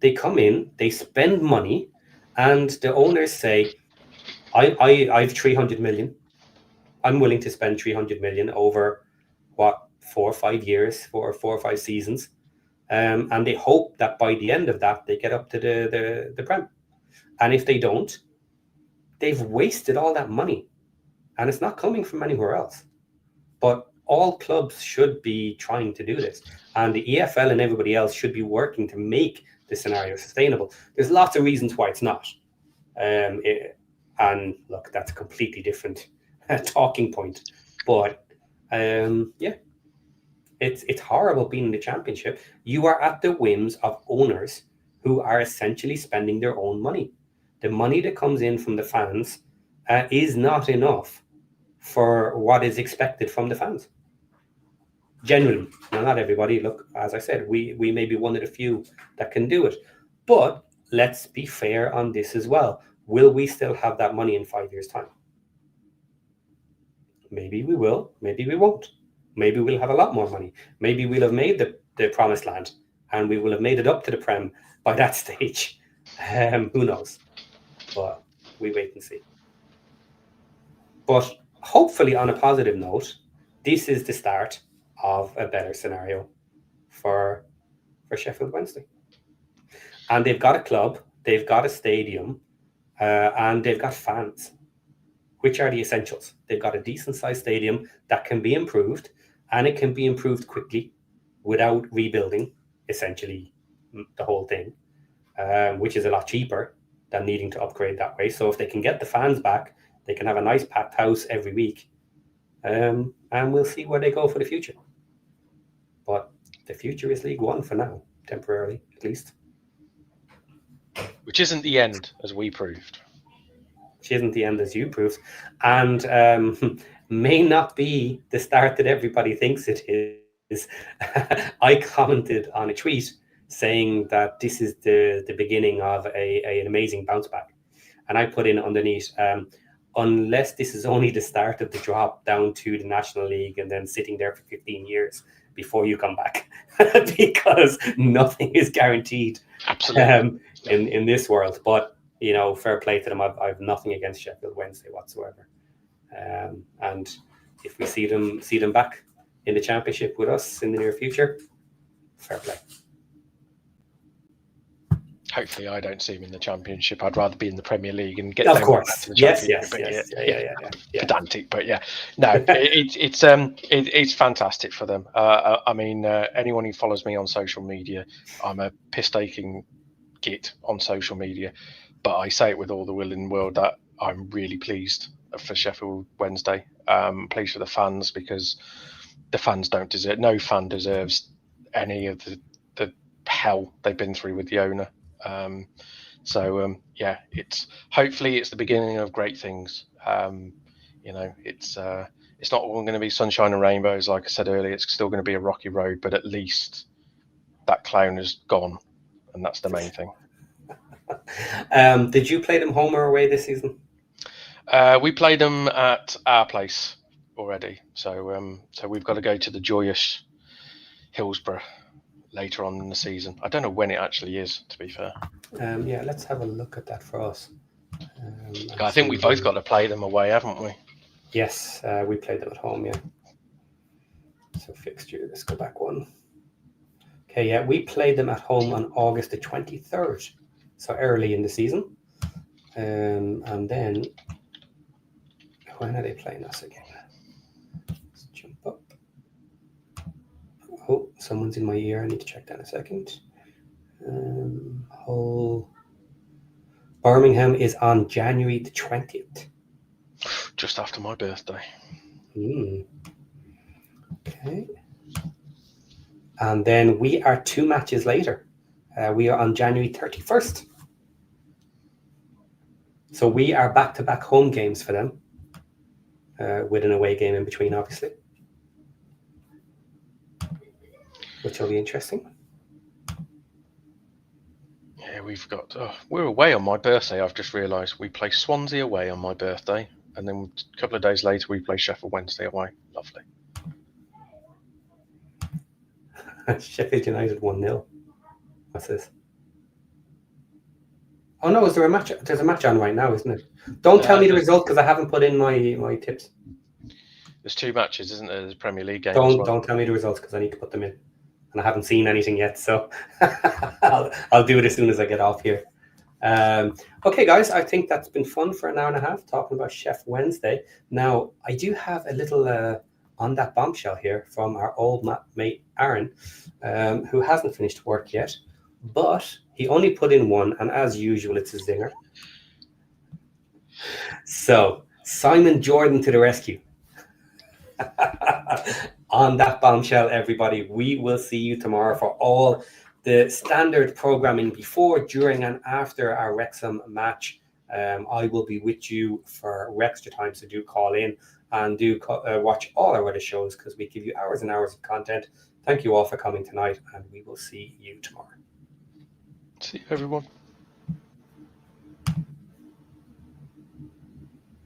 They come in, they spend money, and the owners say, I've 300 million. I'm willing to spend 300 million over 4 or 5 years, 4 or 5 seasons. And they hope that by the end of that, they get up to the Prem. And if they don't, they've wasted all that money. And it's not coming from anywhere else. But all clubs should be trying to do this. And the EFL and everybody else should be working to make the scenario sustainable. There's lots of reasons why it's not. And look, that's a completely different talking point. But yeah, it's horrible being in the Championship. You are at the whims of owners who are essentially spending their own money. The money that comes in from the fans is not enough for what is expected from the fans. Generally, now, not everybody. Look, as I said, we may be one of the few that can do it. But let's be fair on this as well. Will we still have that money in 5 years' time? Maybe we will. Maybe we won't. Maybe we'll have a lot more money. Maybe we'll have made the promised land and we will have made it up to the Prem by that stage. Who knows? But we wait and see. But hopefully, on a positive note, this is the start of a better scenario for Sheffield Wednesday. And they've got a club, they've got a stadium, and they've got fans, which are the essentials. They've got a decent-sized stadium that can be improved, and it can be improved quickly without rebuilding, essentially, the whole thing, which is a lot cheaper than needing to upgrade that way. So if they can get the fans back, they can have a nice packed house every week, and we'll see where they go for the future. But the future is League One for now, temporarily, at least. Which isn't the end, as we proved. Which isn't the end, as you proved. And may not be the start that everybody thinks it is. I commented on a tweet saying that this is the beginning of an amazing bounce back. And I put in underneath, unless this is only the start of the drop down to the National League and then sitting there for 15 years before you come back, because nothing is guaranteed. Absolutely. In this world. But, you know, fair play to them. I've nothing against Sheffield Wednesday whatsoever. And if we see them back in the Championship with us in the near future, fair play. Hopefully, I don't see him in the Championship. I'd rather be in the Premier League and get of them course. back to the Yes, Championship. yeah. Pedantic, but yeah, no, it's fantastic for them. I mean, anyone who follows me on social media, I'm a piss-taking git on social media, but I say it with all the will in the world that I'm really pleased for Sheffield Wednesday. Pleased for the fans, because the fans don't deserve. No fan deserves any of the hell they've been through with the owner. Yeah, it's hopefully it's the beginning of great things. You know, it's not all going to be sunshine and rainbows. Like I said earlier, it's still going to be a rocky road, but at least that clown is gone, and that's the main thing. Did you play them home or away this season? We played them at our place already, so we've got to go to the joyous Hillsborough later on in the season. I don't know when it actually is, to be fair. Yeah, let's have a look at that for us. I think we both got to play them away, haven't we? Yes, we played them at home, yeah. So fixture, let's go back one. Okay, yeah, we played them at home on August the 23rd, so early in the season. And then, when are they playing us again? Let's jump up. Oh, someone's in my ear. I need to check that in a second. Birmingham is on January the 20th. Just after my birthday. Okay. And then we are 2 matches later. We are on January 31st. So we are back-to-back home games for them, with an away game in between, obviously, which will be interesting. Yeah, we're away on my birthday. I've just realised we play Swansea away on my birthday, and then a couple of days later we play Sheffield Wednesday away. Lovely. Sheffield United 1-0. What's this? Oh no, is there a match? There's a match on right now, isn't it? Don't tell me the result, because I haven't put in my tips. There's 2 matches, isn't there? There's a Premier League game. Don't tell me the results, because I need to put them in, and I haven't seen anything yet. So I'll do it as soon as I get off here. Okay, guys, I think that's been fun for an hour and a half talking about Chef Wednesday. Now, I do have a little on that bombshell here from our old mate Aaron, who hasn't finished work yet, but he only put in one, and as usual, it's a zinger. So Simon Jordan to the rescue. On that bombshell, everybody, we will see you tomorrow for all the standard programming before, during, and after our Wrexham match. I will be with you for extra time, so do call in and do watch all our other shows, because we give you hours and hours of content. Thank you all for coming tonight, and we will see you tomorrow. See you, everyone.